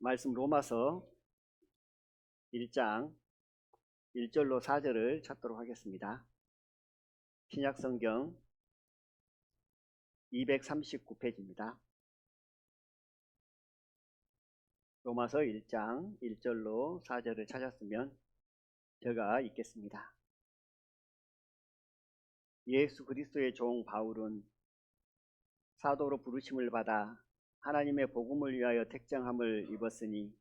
말씀 로마서 1장 1절로 4절을 찾도록 하겠습니다. 신약성경 239페이지입니다. 로마서 1장 1절로 4절을 찾았으면 제가 읽겠습니다. 예수 그리스도의 종 바울은 사도로 부르심을 받아 하나님의 복음을 위하여 택정함을 입었으니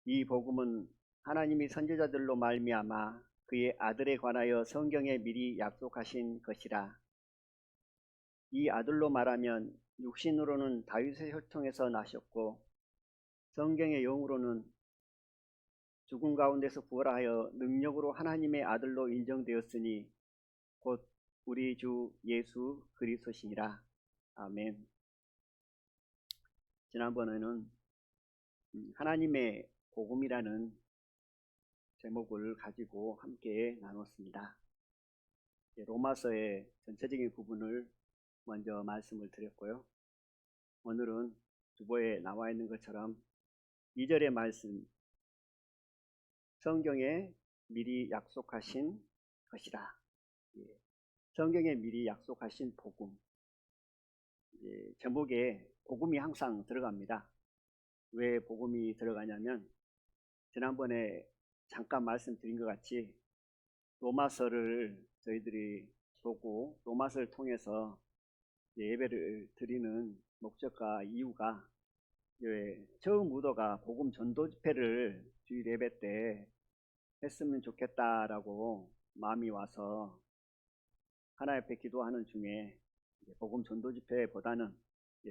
이 복음은 하나님이 선지자들로 말미암아 그의 아들에 관하여 성경에 미리 약속하신 것이라. 이 아들로 말하면 육신으로는 다윗의 혈통에서 나셨고 성경의 영으로는 죽은 가운데서 부활하여 능력으로 하나님의 아들로 인정되었으니 곧 우리 주 예수 그리스도시니라. 아멘. 지난번에는 하나님의 복음이라는 제목을 가지고 함께 나눴습니다. 로마서의 전체적인 부분을 먼저 말씀을 드렸고요. 오늘은 주보에 나와 있는 것처럼 2절의 말씀, 성경에 미리 약속하신 것이라. 성경에 미리 약속하신 복음. 제목에 복음이 항상 들어갑니다. 왜 복음이 들어가냐면 지난번에 잠깐 말씀드린 것 같이 로마서를 저희들이 보고 로마서를 통해서 예배를 드리는 목적과 이유가 처음 무도가 복음 전도 집회를 주일 예배 때 했으면 좋겠다라고 마음이 와서 하나님 앞에 기도하는 중에 복음 전도 집회보다는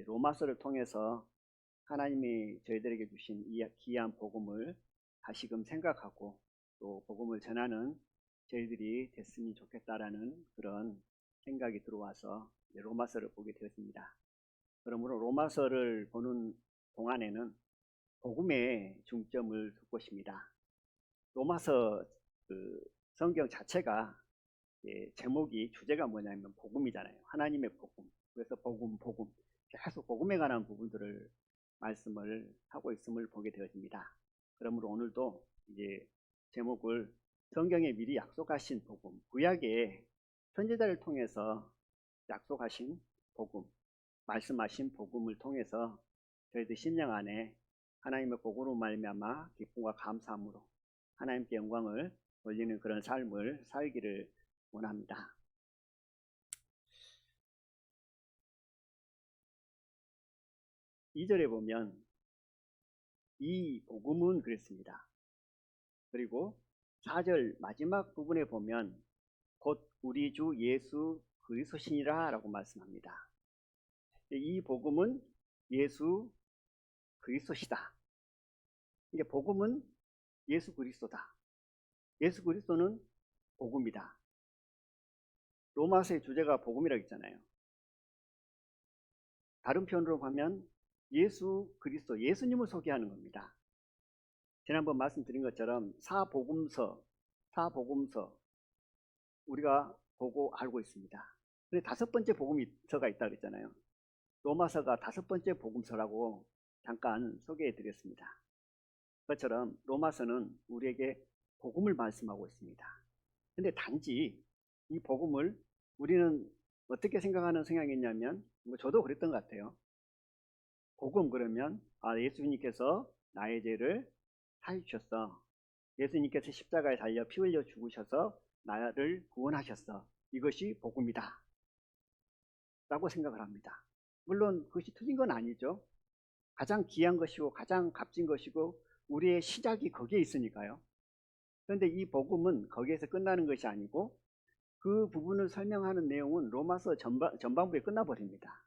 로마서를 통해서 하나님이 저희들에게 주신 이 귀한 복음을 다시금 생각하고 또 복음을 전하는 저희들이 됐으면 좋겠다라는 그런 생각이 들어와서 로마서를 보게 되었습니다. 그러므로 로마서를 보는 동안에는 복음에 중점을 둘 것입니다. 로마서 성경 자체가 제목이 주제가 뭐냐면 복음이잖아요. 하나님의 복음. 그래서 복음 계속 복음에 관한 부분들을 말씀을 하고 있음을 보게 되어집니다. 그러므로 오늘도 이제 제목을 성경에 미리 약속하신 복음, 구약의 선지자를 통해서 약속하신 복음, 말씀하신 복음을 통해서 저희들 신령 안에 하나님의 복음으로 말미암아 기쁨과 감사함으로 하나님께 영광을 돌리는 그런 삶을 살기를 원합니다. (2절에) 보면 이 복음은 그랬습니다. 그리고 4절 마지막 부분에 보면 곧 우리 주 예수 그리스도시니라 라고 말씀합니다. 이 복음은 예수 그리스도시다. 이게 복음은 예수 그리스도다. 예수 그리스도는 복음이다. 로마서의 주제가 복음이라고 했잖아요. 다른 표현으로 하면 예수 그리스도, 예수님을 소개하는 겁니다. 지난번 말씀드린 것처럼 사복음서 우리가 보고 알고 있습니다. 근데 5번째 복음서가 있다고 그랬잖아요. 로마서가 5번째 복음서라고 잠깐 소개해 드렸습니다. 그것처럼 로마서는 우리에게 복음을 말씀하고 있습니다. 근데 단지 이 복음을 우리는 어떻게 생각하는 성향이 있냐면 저도 그랬던 것 같아요. 복음 그러면 예수님께서 나의 죄를 사해주셨어. 예수님께서 십자가에 달려 피 흘려 죽으셔서 나를 구원하셨어. 이것이 복음이다 라고 생각을 합니다. 물론 그것이 틀린 건 아니죠. 가장 귀한 것이고 가장 값진 것이고 우리의 시작이 거기에 있으니까요. 그런데 이 복음은 거기에서 끝나는 것이 아니고 그 부분을 설명하는 내용은 로마서 전반부에 끝나버립니다.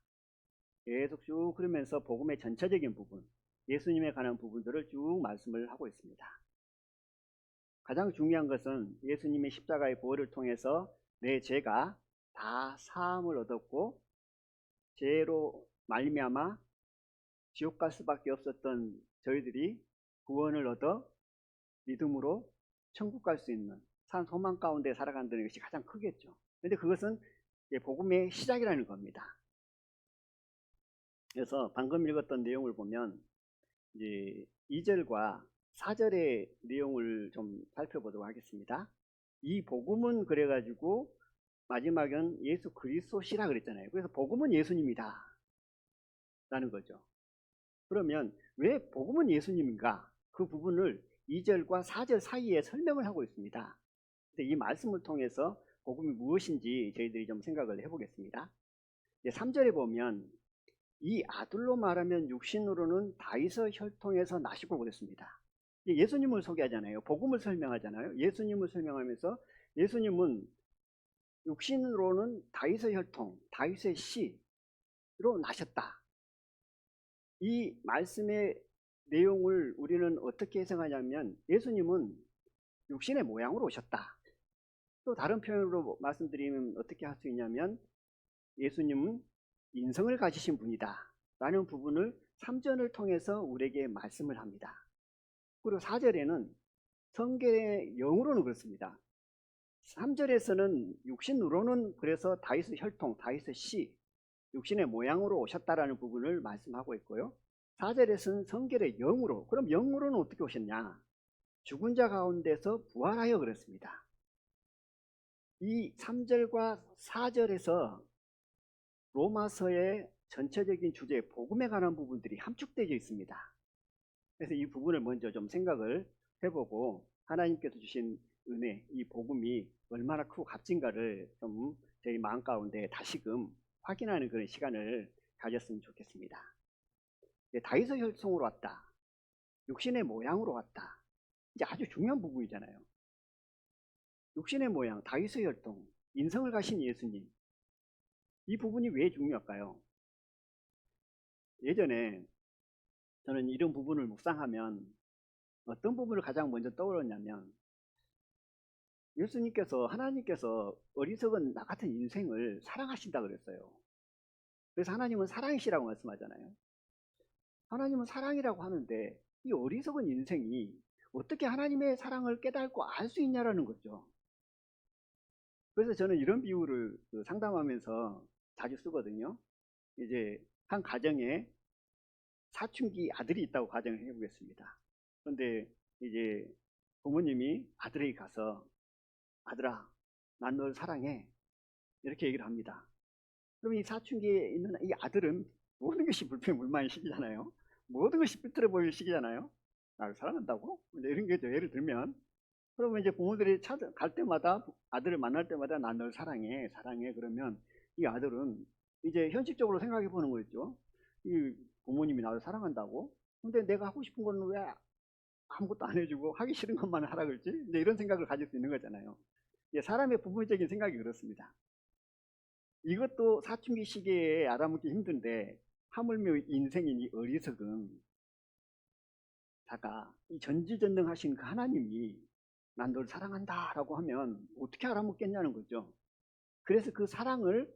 계속 쭉 그러면서 복음의 전체적인 부분, 예수님에 관한 부분들을 쭉 말씀을 하고 있습니다. 가장 중요한 것은 예수님의 십자가의 보혈을 통해서 내 죄가 다 사함을 얻었고 죄로 말미암아 지옥 갈 수밖에 없었던 저희들이 구원을 얻어 믿음으로 천국 갈 수 있는 산 소망 가운데 살아간다는 것이 가장 크겠죠. 그런데 그것은 복음의 시작이라는 겁니다. 그래서 방금 읽었던 내용을 보면 이제 2절과 4절의 내용을 좀 살펴보도록 하겠습니다. 이 복음은 그래가지고 마지막은 예수 그리스도시라 그랬잖아요. 그래서 복음은 예수님이다 라는 거죠. 그러면 왜 복음은 예수님인가? 그 부분을 2절과 4절 사이에 설명을 하고 있습니다. 이 말씀을 통해서 복음이 무엇인지 저희들이 좀 생각을 해보겠습니다. 3절에 보면 이 아들로 말하면 육신으로는 다윗의 혈통에서 나시고 그랬습니다. 예수님을 소개하잖아요. 복음을 설명하잖아요. 예수님을 설명하면서 예수님은 육신으로는 다윗의 혈통, 다윗의 씨로 나셨다. 이 말씀의 내용을 우리는 어떻게 해석하냐면 예수님은 육신의 모양으로 오셨다. 또 다른 표현으로 말씀드리면 어떻게 할 수 있냐면 예수님은 인성을 가지신 분이다 라는 부분을 3절을 통해서 우리에게 말씀을 합니다. 그리고 4절에는 성경의 영으로는 그렇습니다. 3절에서는 육신으로는 그래서 다윗의 혈통, 다윗의 씨, 육신의 모양으로 오셨다라는 부분을 말씀하고 있고요. 4절에서는 성결의 영으로, 그럼 영으로는 어떻게 오셨냐? 죽은 자 가운데서 부활하여 그랬습니다. 이 3절과 4절에서 로마서의 전체적인 주제, 복음에 관한 부분들이 함축되어 있습니다. 그래서 이 부분을 먼저 좀 생각을 해보고 하나님께서 주신 은혜, 이 복음이 얼마나 크고 값진가를 좀 저희 마음 가운데 다시금 확인하는 그런 시간을 가졌으면 좋겠습니다. 다윗의 혈통으로 왔다. 육신의 모양으로 왔다. 이제 아주 중요한 부분이잖아요. 육신의 모양, 다윗의 혈통, 인성을 가신 예수님. 이 부분이 왜 중요할까요? 예전에 저는 이런 부분을 묵상하면 어떤 부분을 가장 먼저 떠올렸냐면 예수님께서, 하나님께서 어리석은 나 같은 인생을 사랑하신다 그랬어요. 그래서 하나님은 사랑이시라고 말씀하잖아요. 하나님은 사랑이라고 하는데 이 어리석은 인생이 어떻게 하나님의 사랑을 깨닫고 알 수 있냐라는 거죠. 그래서 저는 이런 비유를 상담하면서 자주 쓰거든요. 이제 한 가정에 사춘기 아들이 있다고 가정을 해보겠습니다. 그런데 이제 부모님이 아들에게 가서 아들아, 난 널 사랑해. 이렇게 얘기를 합니다. 그럼 이 사춘기에 있는 이 아들은 모든 것이 불평불만의 시기잖아요. 모든 것이 삐뚤어 보이는 시기잖아요. 나를 사랑한다고? 이런 게 예를 들면, 그러면 이제 부모들이 갈 때마다, 아들을 만날 때마다 난 널 사랑해, 사랑해. 그러면 이 아들은 이제 현실적으로 생각해 보는 거죠. 이 부모님이 나를 사랑한다고? 근데 내가 하고 싶은 건 왜 아무것도 안 해주고 하기 싫은 것만 하라 그러지? 이제 이런 생각을 가질 수 있는 거잖아요. 사람의 부분적인 생각이 그렇습니다. 이것도 사춘기 시기에 알아먹기 힘든데 하물며 인생인 이 어리석은 자가 이 전지전능하신 그 하나님이 난 널 사랑한다 라고 하면 어떻게 알아먹겠냐는 거죠. 그래서 그 사랑을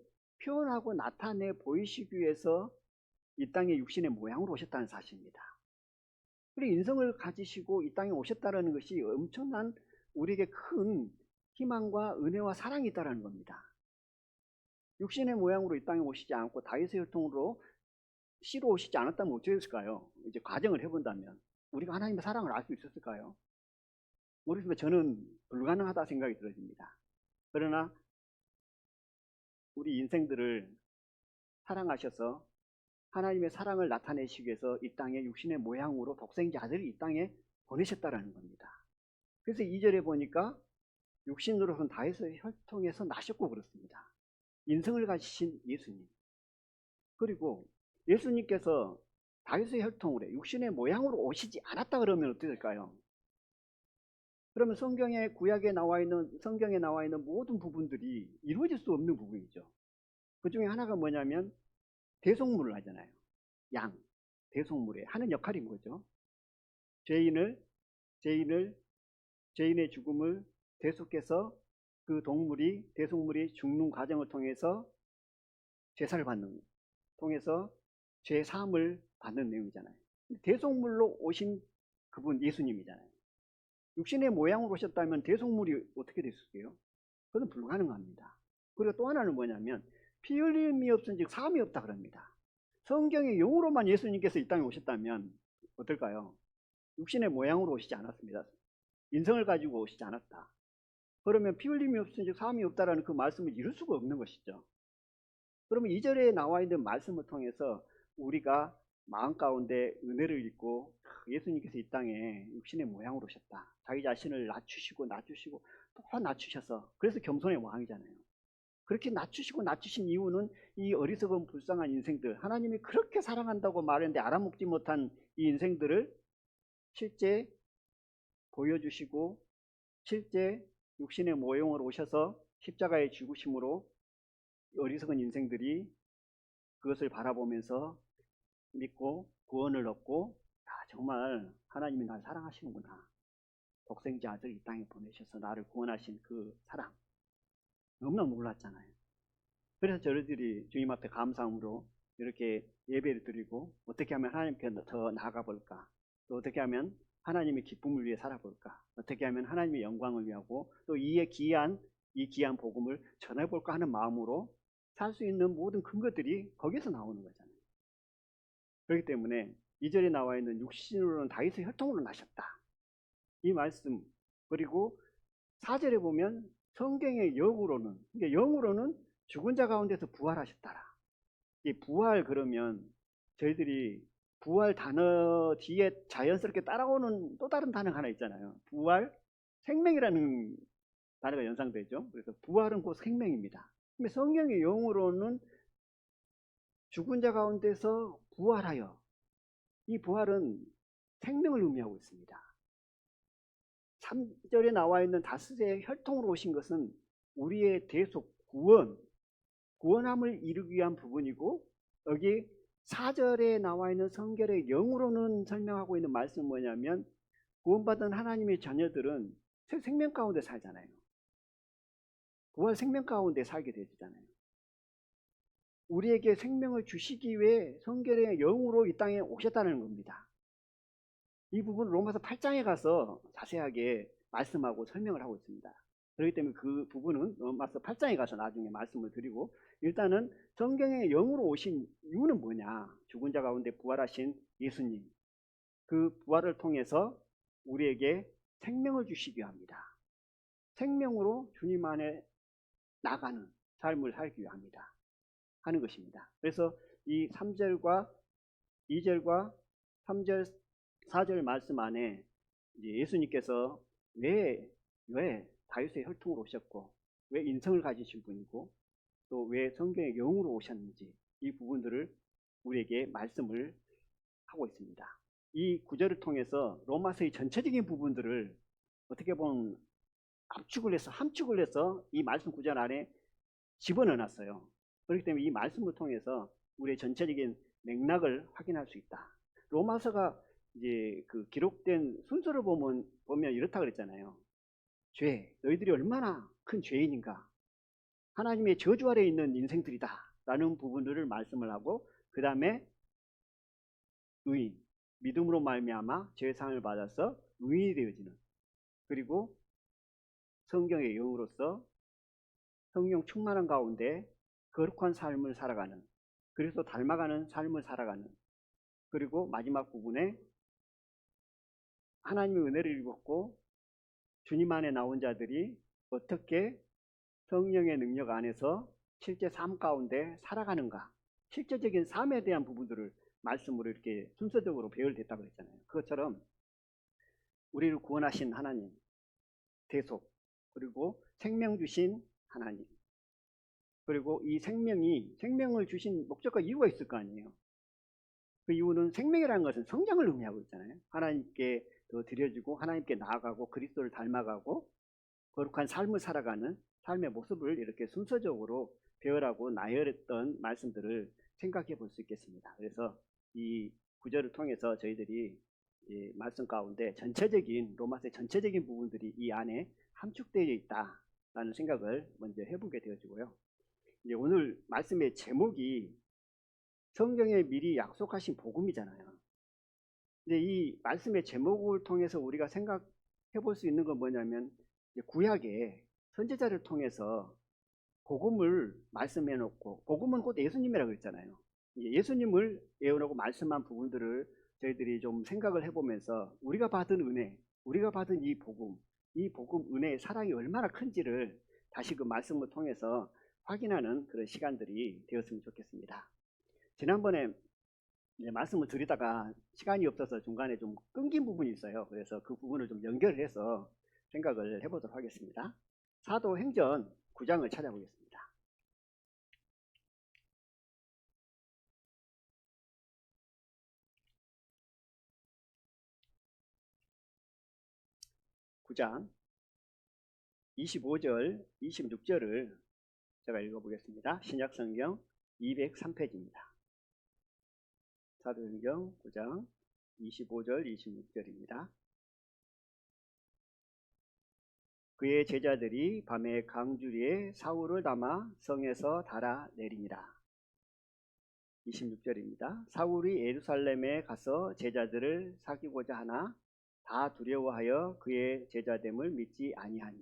표현하고 나타내 보이시기 위해서 이 땅에 육신의 모양으로 오셨다는 사실입니다. 그리고 인성을 가지시고 이 땅에 오셨다는 것이 엄청난 우리에게 큰 희망과 은혜와 사랑이 있다는 겁니다. 육신의 모양으로 이 땅에 오시지 않고 다윗의 혈통으로 씨로 오시지 않았다면 어쩌했을까요? 이제 가정을 해본다면 우리가 하나님의 사랑을 알 수 있었을까요? 모르겠지만 저는 불가능하다 생각이 들어집니다. 그러나 우리 인생들을 사랑하셔서 하나님의 사랑을 나타내시기 위해서 이 땅에 육신의 모양으로 독생자 아들을 이 땅에 보내셨다라는 겁니다. 그래서 2절에 보니까 육신으로서는 다윗의 혈통에서 나셨고 그렇습니다. 인성을 가지신 예수님. 그리고 예수님께서 다윗의 혈통으로 육신의 모양으로 오시지 않았다 그러면 어떻게 될까요? 그러면 구약에 나와 있는, 성경에 나와 있는 모든 부분들이 이루어질 수 없는 부분이죠. 그 중에 하나가 뭐냐면 대속물을 하잖아요. 양, 대속물에 하는 역할인 거죠. 죄인의 죽음을 대속해서 그 대속물이 죽는 과정을 통해서 제사를 통해서 죄 사함을 받는 내용이잖아요. 대속물로 오신 그분 예수님이잖아요. 육신의 모양으로 오셨다면 대속물이 어떻게 됐을까요? 그건 불가능합니다. 그리고 또 하나는 뭐냐면 피 흘림이 없은 즉 사함이 없다 그럽니다. 성경의 용어로만 예수님께서 이 땅에 오셨다면 어떨까요? 육신의 모양으로 오시지 않았습니다. 인성을 가지고 오시지 않았다. 그러면 피 흘림이 없으니 사함이 없다라는 그 말씀을 이룰 수가 없는 것이죠. 그러면 2절에 나와 있는 말씀을 통해서 우리가 마음 가운데 은혜를 입고 예수님께서 이 땅에 육신의 모양으로 오셨다. 자기 자신을 낮추시고 또 낮추셔서, 그래서 겸손의 왕이잖아요. 그렇게 낮추신 이유는 이 어리석은 불쌍한 인생들, 하나님이 그렇게 사랑한다고 말했는데 알아먹지 못한 이 인생들을 실제 보여주시고 실제 육신의 모형으로 오셔서 십자가에 죽으심으로 어리석은 인생들이 그것을 바라보면서 믿고 구원을 얻고, 정말 하나님이 날 사랑하시는구나, 독생자 아들 이 땅에 보내셔서 나를 구원하신 그 사랑, 너무나 놀랐잖아요. 그래서 저희들이 주님 앞에 감사함으로 이렇게 예배를 드리고, 어떻게 하면 하나님께 더 나아가 볼까, 또 어떻게 하면 하나님의 기쁨을 위해 살아볼까, 어떻게 하면 하나님의 영광을 위하고 또 이 귀한 복음을 전해볼까 하는 마음으로 살 수 있는 모든 근거들이 거기서 나오는 거잖아요. 그렇기 때문에 2절에 나와 있는 육신으로는 다윗의 혈통으로 나셨다, 이 말씀, 그리고 4절에 보면 성경의 영으로는, 그러니까 영으로는 죽은 자 가운데서 부활하셨다라. 이 부활, 그러면 저희들이 부활 단어 뒤에 자연스럽게 따라오는 또 다른 단어가 하나 있잖아요. 부활, 생명이라는 단어가 연상되죠. 그래서 부활은 곧 생명입니다. 근데 성경의 영으로는 죽은 자 가운데서 부활하여, 이 부활은 생명을 의미하고 있습니다. 3절에 나와 있는 다스의 혈통으로 오신 것은 우리의 대속, 구원함을 이루기 위한 부분이고, 여기 4절에 나와 있는 성결의 영으로는 설명하고 있는 말씀은 뭐냐면, 구원받은 하나님의 자녀들은 새 생명 가운데 살잖아요. 부활 생명 가운데 살게 되잖아요. 우리에게 생명을 주시기 위해 성결의 영으로 이 땅에 오셨다는 겁니다. 이 부분은 로마서 8장에 가서 자세하게 말씀하고 설명을 하고 있습니다. 그렇기 때문에 그 부분은 로마서 8장에 가서 나중에 말씀을 드리고, 일단은 성경의 영으로 오신 이유는 뭐냐, 죽은 자 가운데 부활하신 예수님, 그 부활을 통해서 우리에게 생명을 주시기 위함이다. 생명으로 주님 안에 나가는 삶을 살기 위함이다 하는 것입니다. 그래서 이 3절과 2절과 3절 4절 말씀 안에 예수님께서 왜 다윗의 혈통으로 오셨고, 왜 인성을 가지신 분이고, 또 왜 성경의 영으로 오셨는지, 이 부분들을 우리에게 말씀을 하고 있습니다. 이 구절을 통해서 로마서의 전체적인 부분들을 어떻게 보면 함축을 해서 이 말씀 구절 안에 집어넣어 놨어요. 그렇기 때문에 이 말씀을 통해서 우리의 전체적인 맥락을 확인할 수 있다. 로마서가 이제 그 기록된 순서를 보면 이렇다 그랬잖아요. 너희들이 얼마나 큰 죄인인가, 하나님의 저주 아래에 있는 인생들이다 라는 부분들을 말씀을 하고, 그 다음에 의인, 믿음으로 말미암아 죄사함을 받아서 의인이 되어지는, 그리고 성경의 영으로서 성령 충만한 가운데 거룩한 삶을 살아가는, 그리고 닮아가는 삶을 살아가는, 그리고 마지막 부분에 하나님의 은혜를 입었고 주님 안에 나온 자들이 어떻게 성령의 능력 안에서 실제 삶 가운데 살아가는가, 실제적인 삶에 대한 부분들을 말씀으로 이렇게 순서적으로 배열됐다고 했잖아요. 그것처럼 우리를 구원하신 하나님, 대속, 그리고 생명 주신 하나님, 그리고 이 생명을 주신 목적과 이유가 있을 거 아니에요. 그 이유는 생명이라는 것은 성장을 의미하고 있잖아요. 하나님께 더 드려지고 하나님께 나아가고 그리스도를 닮아가고 거룩한 삶을 살아가는 삶의 모습을 이렇게 순서적으로 배열하고 나열했던 말씀들을 생각해 볼 수 있겠습니다. 그래서 이 구절을 통해서 저희들이 이 말씀 가운데 로마서의 전체적인 부분들이 이 안에 함축되어 있다라는 생각을 먼저 해보게 되어지고요. 이제 오늘 말씀의 제목이 성경에 미리 약속하신 복음이잖아요. 근데 이 말씀의 제목을 통해서 우리가 생각해 볼 수 있는 건 뭐냐면, 구약의 선지자를 통해서 복음을 말씀해 놓고, 복음은 곧 예수님이라고 했잖아요. 예수님을 예언하고 말씀한 부분들을 저희들이 좀 생각을 해보면서 우리가 받은 은혜, 우리가 받은 이 복음 은혜의 사랑이 얼마나 큰지를 다시 그 말씀을 통해서 확인하는 그런 시간들이 되었으면 좋겠습니다. 지난번에 말씀을 드리다가 시간이 없어서 중간에 좀 끊긴 부분이 있어요. 그래서 그 부분을 좀 연결을 해서 생각을 해보도록 하겠습니다. 사도행전 9장을 찾아보겠습니다. (9장) 25절, 26절을 제가 읽어보겠습니다. 신약성경 203페이지입니다. 사도행전 9장 25절, 26절입니다. 그의 제자들이 밤에 강주리에 사울을 담아 성에서 달아내리니라. 26절입니다. 사울이 예루살렘에 가서 제자들을 사귀고자 하나 다 두려워하여 그의 제자됨을 믿지 아니하니.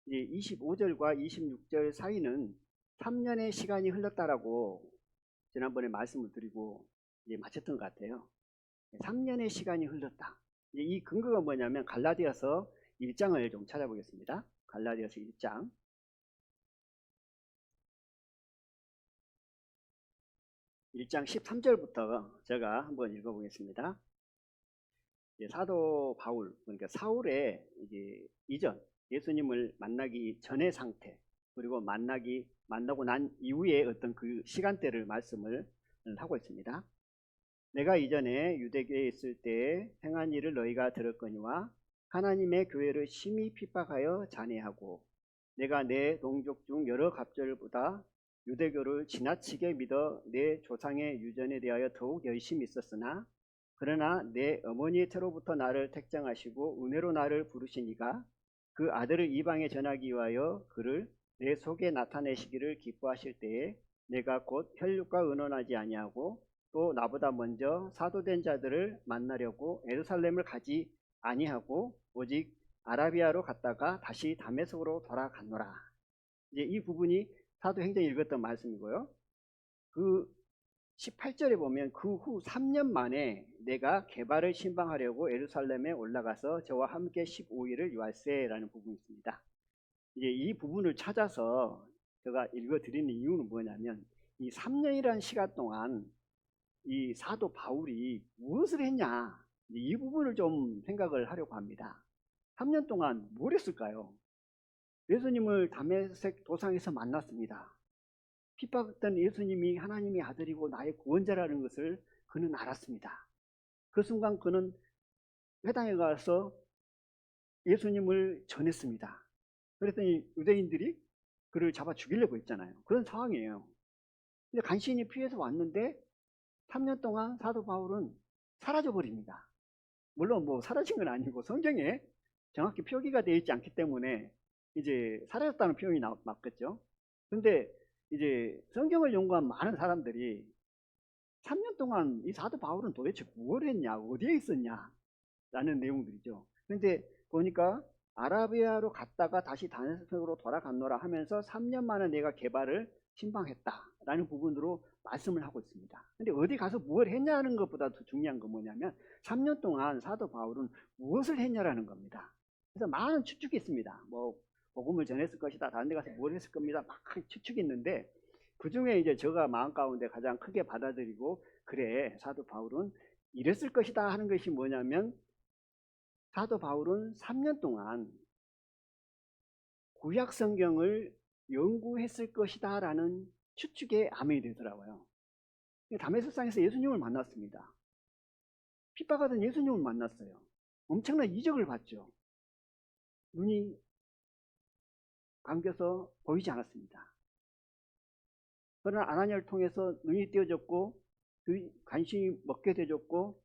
이제 25절과 26절 사이는 3년의 시간이 흘렀다라고 지난번에 말씀을 드리고 이제 마쳤던 것 같아요. 3년의 시간이 흘렀다. 이제 이 근거가 뭐냐면 갈라디아서 1장을 좀 찾아보겠습니다. 갈라디아서 1장 13절부터 제가 한번 읽어보겠습니다. 사도 바울, 그러니까 사울의 이전 예수님을 만나기 전의 상태, 그리고 만나고 난 이후에 어떤 그 시간대를 말씀을 하고 있습니다. 내가 이전에 유대교에 있을 때에 행한 일을 너희가 들었거니와 하나님의 교회를 심히 핍박하여 잔해하고 내가 내 동족 중 여러 갑절보다 유대교를 지나치게 믿어 내 조상의 유전에 대하여 더욱 열심히 있었으나 그러나 내 어머니의 태로부터 나를 택정하시고 은혜로 나를 부르시니가 그 아들을 이방에 전하기 위하여 그를 내 속에 나타내시기를 기뻐하실 때에 내가 곧 혈육과 의논하지 아니하고 또 나보다 먼저 사도된 자들을 만나려고 예루살렘을 가지 아니하고 오직 아라비아로 갔다가 다시 다메섹으로 돌아갔노라. 이제 이 부분이 사도행전에 읽었던 말씀이고요. 그 18절에 보면 그 후 3년 만에 내가 게바를 신방하려고 예루살렘에 올라가서 저와 함께 15일을 유할세라는 부분이 있습니다. 이제 이 부분을 찾아서 제가 읽어드리는 이유는 뭐냐면 이 3년이라는 시간 동안 이 사도 바울이 무엇을 했냐, 이 부분을 좀 생각을 하려고 합니다. 3년 동안 뭘 했을까요? 예수님을 다메섹 도상에서 만났습니다. 핍박했던 예수님이 하나님의 아들이고 나의 구원자라는 것을 그는 알았습니다. 그 순간 그는 회당에 가서 예수님을 전했습니다. 그랬더니 유대인들이 그를 잡아 죽이려고 했잖아요. 그런 상황이에요. 근데 간신히 피해서 왔는데 3년 동안 사도 바울은 사라져 버립니다. 물론 뭐 사라진 건 아니고 성경에 정확히 표기가 되어 있지 않기 때문에 이제 사라졌다는 표현이 맞겠죠. 근데 이제 성경을 연구한 많은 사람들이 3년 동안 이 사도 바울은 도대체 뭘 했냐, 어디에 있었냐 라는 내용들이죠. 근데 보니까 아라비아로 갔다가 다시 다메섹으로 돌아갔노라 하면서 3년 만에 내가 게바를 신방했다라는 부분으로 말씀을 하고 있습니다. 근데 어디 가서 뭘 했냐는 것보다 더 중요한 건 뭐냐면 3년 동안 사도 바울은 무엇을 했냐라는 겁니다. 그래서 많은 추측이 있습니다. 뭐 복음을 전했을 것이다, 다른 데 가서 뭘 했을 겁니다, 막 추측이 있는데 그 중에 이제 제가 마음 가운데 가장 크게 받아들이고 그래 사도 바울은 이랬을 것이다 하는 것이 뭐냐면 사도 바울은 3년 동안 구약 성경을 연구했을 것이다 라는 추측에 아멘이 되더라고요. 다메섹상에서 예수님을 만났습니다. 핍박하던 예수님을 만났어요. 엄청난 이적을 봤죠. 눈이 감겨서 보이지 않았습니다. 그러나 아나니아를 통해서 눈이 띄어졌고 간신히 먹게 되졌고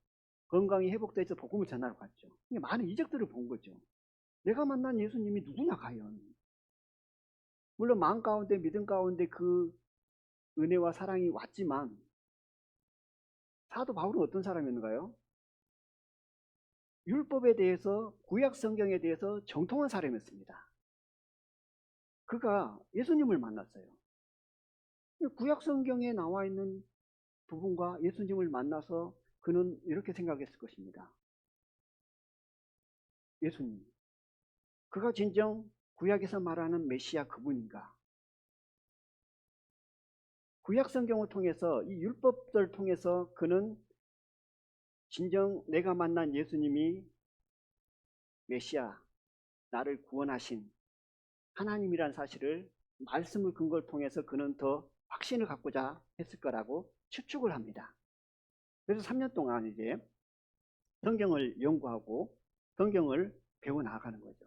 건강이 회복돼서 복음을 전하러 갔죠. 많은 이적들을 본 거죠. 내가 만난 예수님이 누구냐 과연. 물론 마음 가운데 믿음 가운데 그 은혜와 사랑이 왔지만 사도 바울은 어떤 사람이었는가요? 율법에 대해서 구약 성경에 대해서 정통한 사람이었습니다. 그가 예수님을 만났어요. 구약 성경에 나와 있는 부분과 예수님을 만나서 그는 이렇게 생각했을 것입니다. 예수님, 그가 진정 구약에서 말하는 메시아 그분인가? 구약 성경을 통해서 이 율법들을 통해서 그는 진정 내가 만난 예수님이 메시아, 나를 구원하신 하나님이란 사실을 말씀을 근거를 통해서 그는 더 확신을 갖고자 했을 거라고 추측을 합니다. 그래서 3년 동안 이제 성경을 연구하고 성경을 배워 나가는 거죠.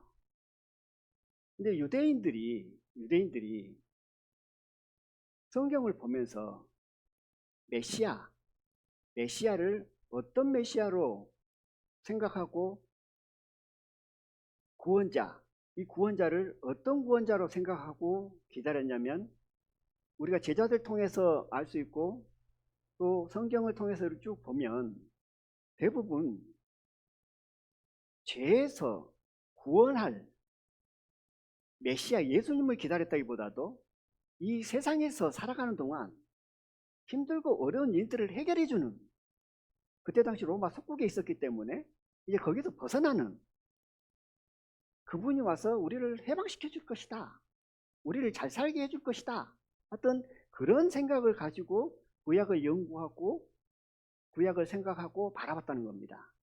근데 유대인들이 성경을 보면서 메시아를 어떤 메시아로 생각하고 이 구원자를 어떤 구원자로 생각하고 기다렸냐면 우리가 제자들 통해서 알 수 있고 또 성경을 통해서 쭉 보면 대부분 죄에서 구원할 메시아 예수님을 기다렸다기보다도 이 세상에서 살아가는 동안 힘들고 어려운 일들을 해결해주는, 그때 당시 로마 속국에 있었기 때문에 이제 거기서 벗어나는 그분이 와서 우리를 해방시켜 줄 것이다, 우리를 잘 살게 해줄 것이다, 어떤 그런 생각을 가지고 구약을 연구하고 구약을 생각하고 바라봤다는 겁니다.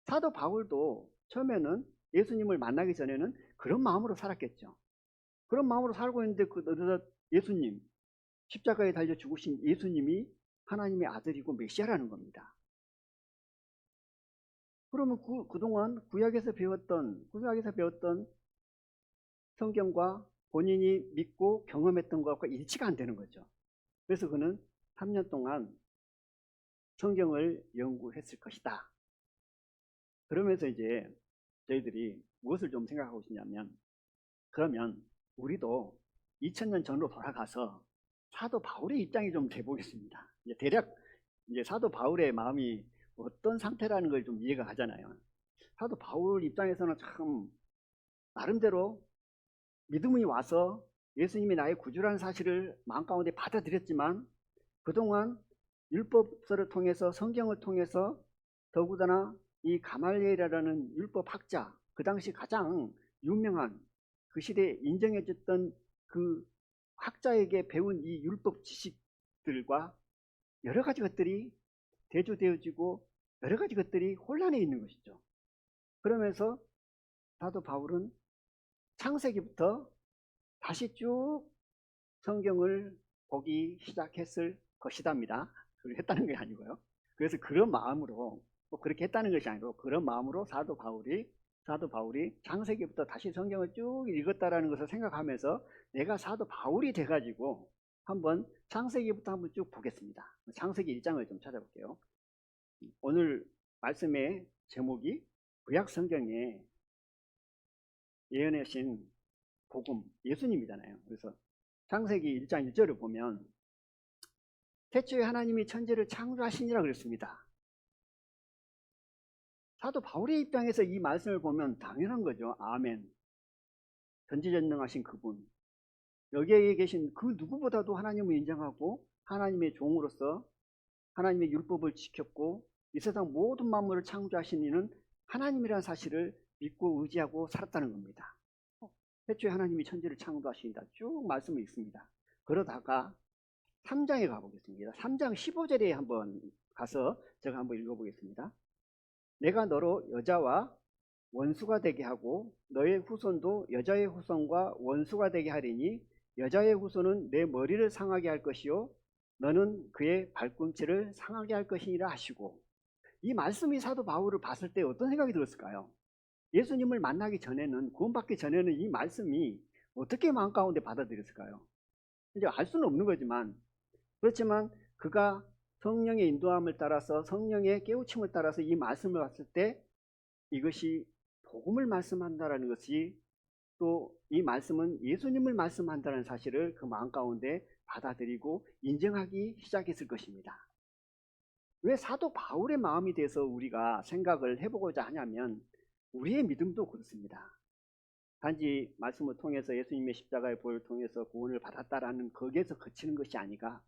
사도 바울도 처음에는 예수님을 만나기 전에는 그런 마음으로 살았겠죠. 그런 마음으로 살고 있는데 예수님, 십자가에 달려 죽으신 예수님이 하나님의 아들이고 메시아라는 겁니다. 그러면 그동안 구약에서 배웠던 성경과 본인이 믿고 경험했던 것과 일치가 안 되는 거죠. 그래서 그는 3년 동안 성경을 연구했을 것이다. 그러면서 이제 저희들이 무엇을 좀 생각하고 있냐면, 그러면 우리도 2000년 전으로 돌아가서 사도 바울의 입장이 좀 돼보겠습니다. 대략 이제 사도 바울의 마음이 어떤 상태라는 걸 좀 이해가 가잖아요. 사도 바울 입장에서는 참 나름대로 믿음이 와서 예수님이 나의 구주라는 사실을 마음 가운데 받아들였지만 그동안 율법서를 통해서 성경을 통해서 더구나 이 가말리엘이라는 율법학자, 그 당시 가장 유명한 그 시대에 인정해줬던 그 학자에게 배운 이 율법 지식들과 여러 가지 것들이 대조되어지고 여러 가지 것들이 혼란해 있는 것이죠. 그러면서 사도 바울은 창세기부터 다시 쭉 성경을 보기 시작했을 것이답니다. 그렇게 했다는 게 아니고요. 그래서 그런 마음으로, 그렇게 했다는 것이 아니고 그런 마음으로 사도 바울이 창세기부터 다시 성경을 쭉 읽었다라는 것을 생각하면서 내가 사도 바울이 돼가지고 한번 창세기부터 한번 쭉 보겠습니다. 창세기 1장을 좀 찾아볼게요. 오늘 말씀의 제목이 구약 성경에 예언하신 복음, 예수님이잖아요. 그래서 창세기 1장 1절을 보면 태초에 하나님이 천지를 창조하시니라 그랬습니다. 사도 바울의 입장에서 이 말씀을 보면 당연한 거죠. 아멘. 전지전능하신 그분, 여기에 계신 그 누구보다도 하나님을 인정하고 하나님의 종으로서 하나님의 율법을 지켰고 이 세상 모든 만물을 창조하신 이는 하나님이라는 사실을 믿고 의지하고 살았다는 겁니다. 태초에 하나님이 천지를 창조하신다, 쭉 말씀을 읽습니다. 그러다가 3장에 가보겠습니다. 3장 15절에 한번 가서 제가 한번 읽어보겠습니다. 내가 너로 여자와 원수가 되게 하고 너의 후손도 여자의 후손과 원수가 되게 하리니 여자의 후손은 내 머리를 상하게 할 것이요 너는 그의 발꿈치를 상하게 할 것이니라 하시고, 이 말씀이 사도 바울을 봤을 때 어떤 생각이 들었을까요? 예수님을 만나기 전에는, 구원받기 전에는 이 말씀이 어떻게 마음 가운데 받아들였을까요? 이제 알 수는 없는 거지만, 그렇지만 그가 성령의 인도함을 따라서 성령의 깨우침을 따라서 이 말씀을 봤을 때 이것이 복음을 말씀한다라는 것이, 또 이 말씀은 예수님을 말씀한다는 사실을 그 마음 가운데 받아들이고 인정하기 시작했을 것입니다. 왜 사도 바울의 마음이 돼서 우리가 생각을 해보고자 하냐면 우리의 믿음도 그렇습니다. 단지 말씀을 통해서 예수님의 십자가의 보혈을 통해서 구원을 받았다라는 거기에서 그치는 것이 아니라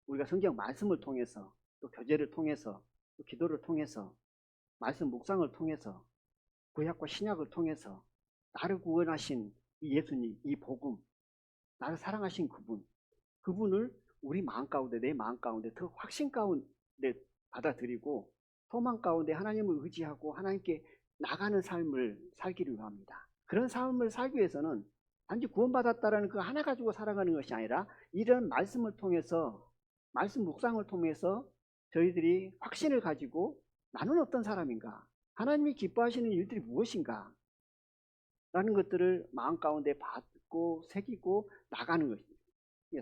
우리가 성경 말씀을 통해서 또 교제를 통해서 기도를 통해서 말씀 묵상을 통해서 구약과 신약을 통해서 나를 구원하신 이 예수님, 이 복음, 나를 사랑하신 그분을 우리 마음 가운데, 내 마음 가운데 더 확신 가운데 받아들이고 소망 가운데 하나님을 의지하고 하나님께 나가는 삶을 살기를 원합니다. 그런 삶을 살기 위해서는 단지 구원받았다라는 그 하나 가지고 살아가는 것이 아니라 이런 말씀을 통해서, 말씀 묵상을 통해서 저희들이 확신을 가지고 나는 어떤 사람인가, 하나님이 기뻐하시는 일들이 무엇인가 라는 것들을 마음 가운데 받고 새기고 나가는 것입니다.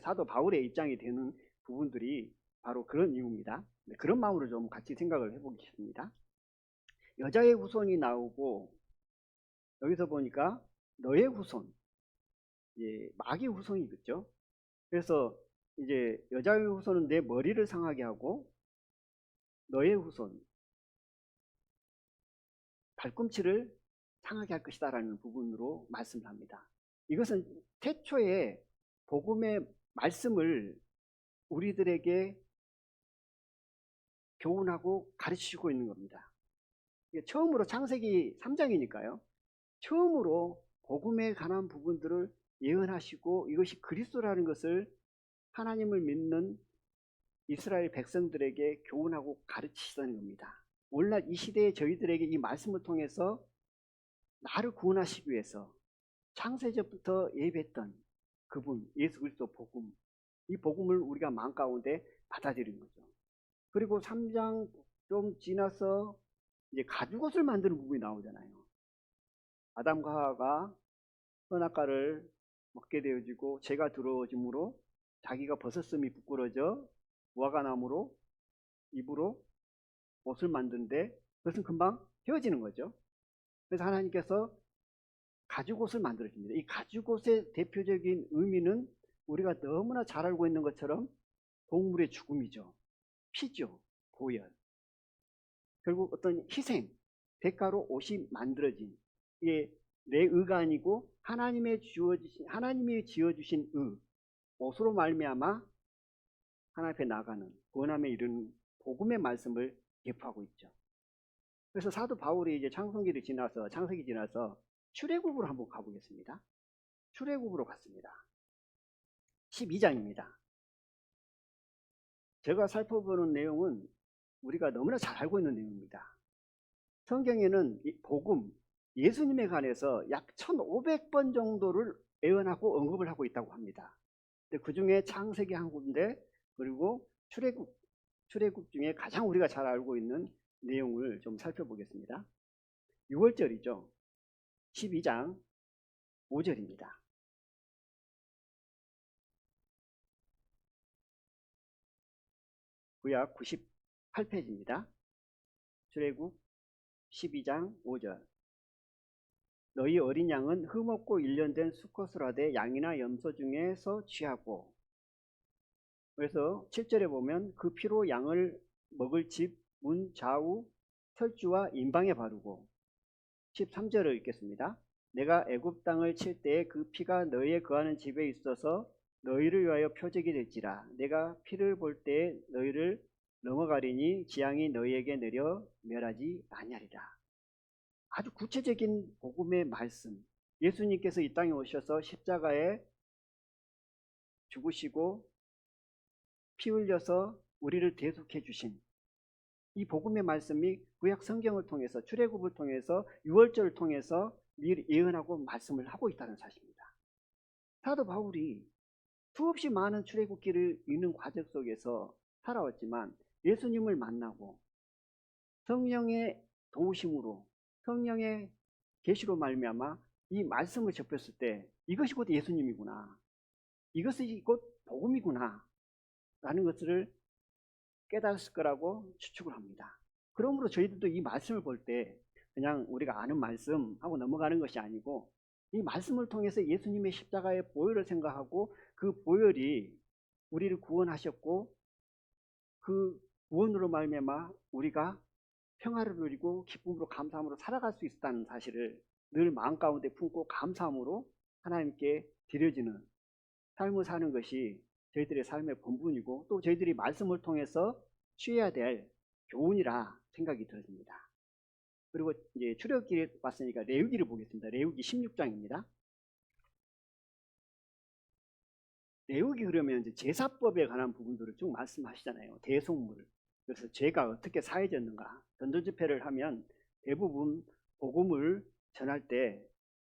사도 바울의 입장이 되는 부분들이 바로 그런 이유입니다. 그런 마음으로 좀 같이 생각을 해보겠습니다. 여자의 후손이 나오고 여기서 보니까 너의 후손, 마귀의 후손이겠죠. 그래서 이제 여자의 후손은 내 머리를 상하게 하고 너의 후손, 발꿈치를 상하게 할 것이다 라는 부분으로 말씀을 합니다. 이것은 태초에 복음의 말씀을 우리들에게 교훈하고 가르치고 있는 겁니다. 처음으로 창세기 3장이니까요. 처음으로 복음에 관한 부분들을 예언하시고 이것이 그리스도라는 것을 하나님을 믿는 이스라엘 백성들에게 교훈하고 가르치시는 겁니다. 오늘날 이 시대에 저희들에게 이 말씀을 통해서 나를 구원하시기 위해서 창세전부터 예배했던 그분, 예수 그리스도 복음, 이 복음을 우리가 마음 가운데 받아들이는 거죠. 그리고 3장 좀 지나서 이제 가죽옷을 만드는 부분이 나오잖아요. 아담과 하와가 선악과를 먹게 되어지고 죄가 들어오므로 자기가 벗었음이 부끄러져 무화과 나무로 입으로 옷을 만드는데 그것은 금방 헤어지는 거죠. 그래서 하나님께서 가죽옷을 만들어 줍니다. 이 가죽옷의 대표적인 의미는 우리가 너무나 잘 알고 있는 것처럼 동물의 죽음이죠. 피죠. 보혈. 결국 어떤 희생, 대가로 옷이 만들어진, 이게 내 의가 아니고 하나님이 지어주신 옷으로 말미암아 하나님 앞에 나가는 구원함에 이르는 복음의 말씀을 예포하고 있죠. 그래서 사도 바울이 이제 창세기 지나서 출애굽으로 한번 가보겠습니다. 출애굽으로 갔습니다. 12장입니다. 제가 살펴보는 내용은 우리가 너무나 잘 알고 있는 내용입니다. 성경에는 이 복음, 예수님에 관해서 약 1500번 정도를 예언하고 언급을 하고 있다고 합니다. 그 중에 창세기 한 군데, 그리고 출애굽 중에 가장 우리가 잘 알고 있는 내용을 좀 살펴보겠습니다. 6월절이죠. 12장 5절입니다. 구약 98페이지입니다. 출애굽 12장 5절. 너희 어린 양은 흠없고 일련된 수컷을 하되 양이나 염소 중에서 취하고. 그래서 7절에 보면 그 피로 양을 먹을 집 문 좌우 철주와 인방에 바르고. 13절을 읽겠습니다. 내가 애굽 땅을 칠 때에 그 피가 너희의 거하는 집에 있어서 너희를 위하여 표적이 될지라. 내가 피를 볼 때에 너희를 넘어가리니 재앙이 너희에게 내려 멸하지 아니하리라. 아주 구체적인 복음의 말씀. 예수님께서 이 땅에 오셔서 십자가에 죽으시고 피 흘려서 우리를 대속해 주신 이 복음의 말씀이 구약 성경을 통해서, 출애굽을 통해서, 유월절을 통해서 미리 예언하고 말씀을 하고 있다는 사실입니다. 사도 바울이 수없이 많은 출애굽기를 읽는 과정 속에서 살아왔지만 예수님을 만나고 성령의 도우심으로, 성령의 계시로 말미암아 이 말씀을 접했을 때 이것이 곧 예수님이구나, 이것이 곧 복음이구나 라는 것을 깨달았을 거라고 추측을 합니다. 그러므로 저희들도 이 말씀을 볼 때 그냥 우리가 아는 말씀 하고 넘어가는 것이 아니고 이 말씀을 통해서 예수님의 십자가의 보혈을 생각하고 그 보혈이 우리를 구원하셨고 그 구원으로 말미암아 우리가 평화를 누리고 기쁨으로 감사함으로 살아갈 수 있다는 사실을 늘 마음 가운데 품고 감사함으로 하나님께 드려지는 삶을 사는 것이 저희들의 삶의 본분이고 또 저희들이 말씀을 통해서 취해야 될 교훈이라 생각이 들었습니다. 그리고 이제 출애굽기를 봤으니까 레위기를 보겠습니다. 레위기 16장입니다. 레위기 그러면 이제 제사법에 관한 부분들을 쭉 말씀하시잖아요. 대속물. 그래서 죄가 어떻게 사해졌는가. 전도집회를 하면 대부분 복음을 전할 때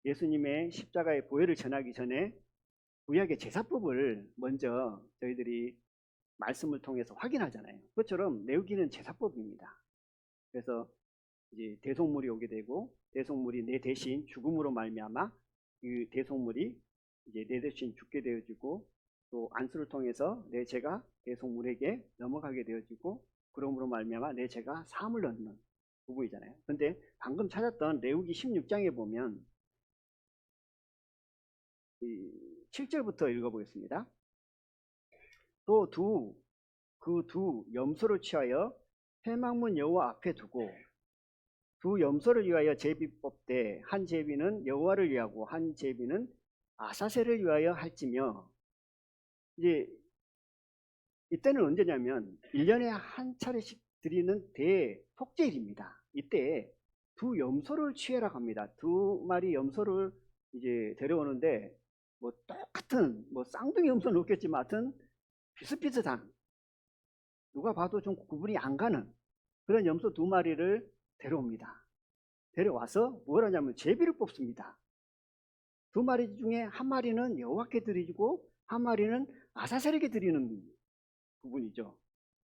예수님의 십자가의 보혈을 전하기 전에 구약의 제사법을 먼저 저희들이 말씀을 통해서 확인하잖아요. 그것처럼 레위기는 제사법입니다. 그래서 이제 대속물이 오게 되고 대속물이 내 대신 죽음으로 말미암아 그 대속물이 이제 내 대신 죽게 되어지고 또 안수를 통해서 내 죄가 대속물에게 넘어가게 되어지고 그러므로 말미암아 내 죄가 사함을 얻는 부분이잖아요. 근데 방금 찾았던 레위기 16장에 보면 7절부터 읽어보겠습니다. 또 그 두 염소를 취하여 회막문 여호와 앞에 두고 두 염소를 위하여 제비 뽑되 한 제비는 여호와를 위하고 한 제비는 아사셀을 위하여 할지며. 이제 이때는 언제냐면 1년에 한 차례씩 드리는 대속죄일입니다. 이때 두 염소를 취해라 합니다. 두 마리 염소를 이제 데려오는데 뭐 똑같은 뭐 쌍둥이 염소는 없겠지만 하여튼 비슷비슷한 누가 봐도 좀 구분이 안 가는 그런 염소 두 마리를 데려옵니다. 데려와서 뭘 하냐면 제비를 뽑습니다. 두 마리 중에 한 마리는 여호와께 드리고 한 마리는 아사셀에게 드리는 부분이죠.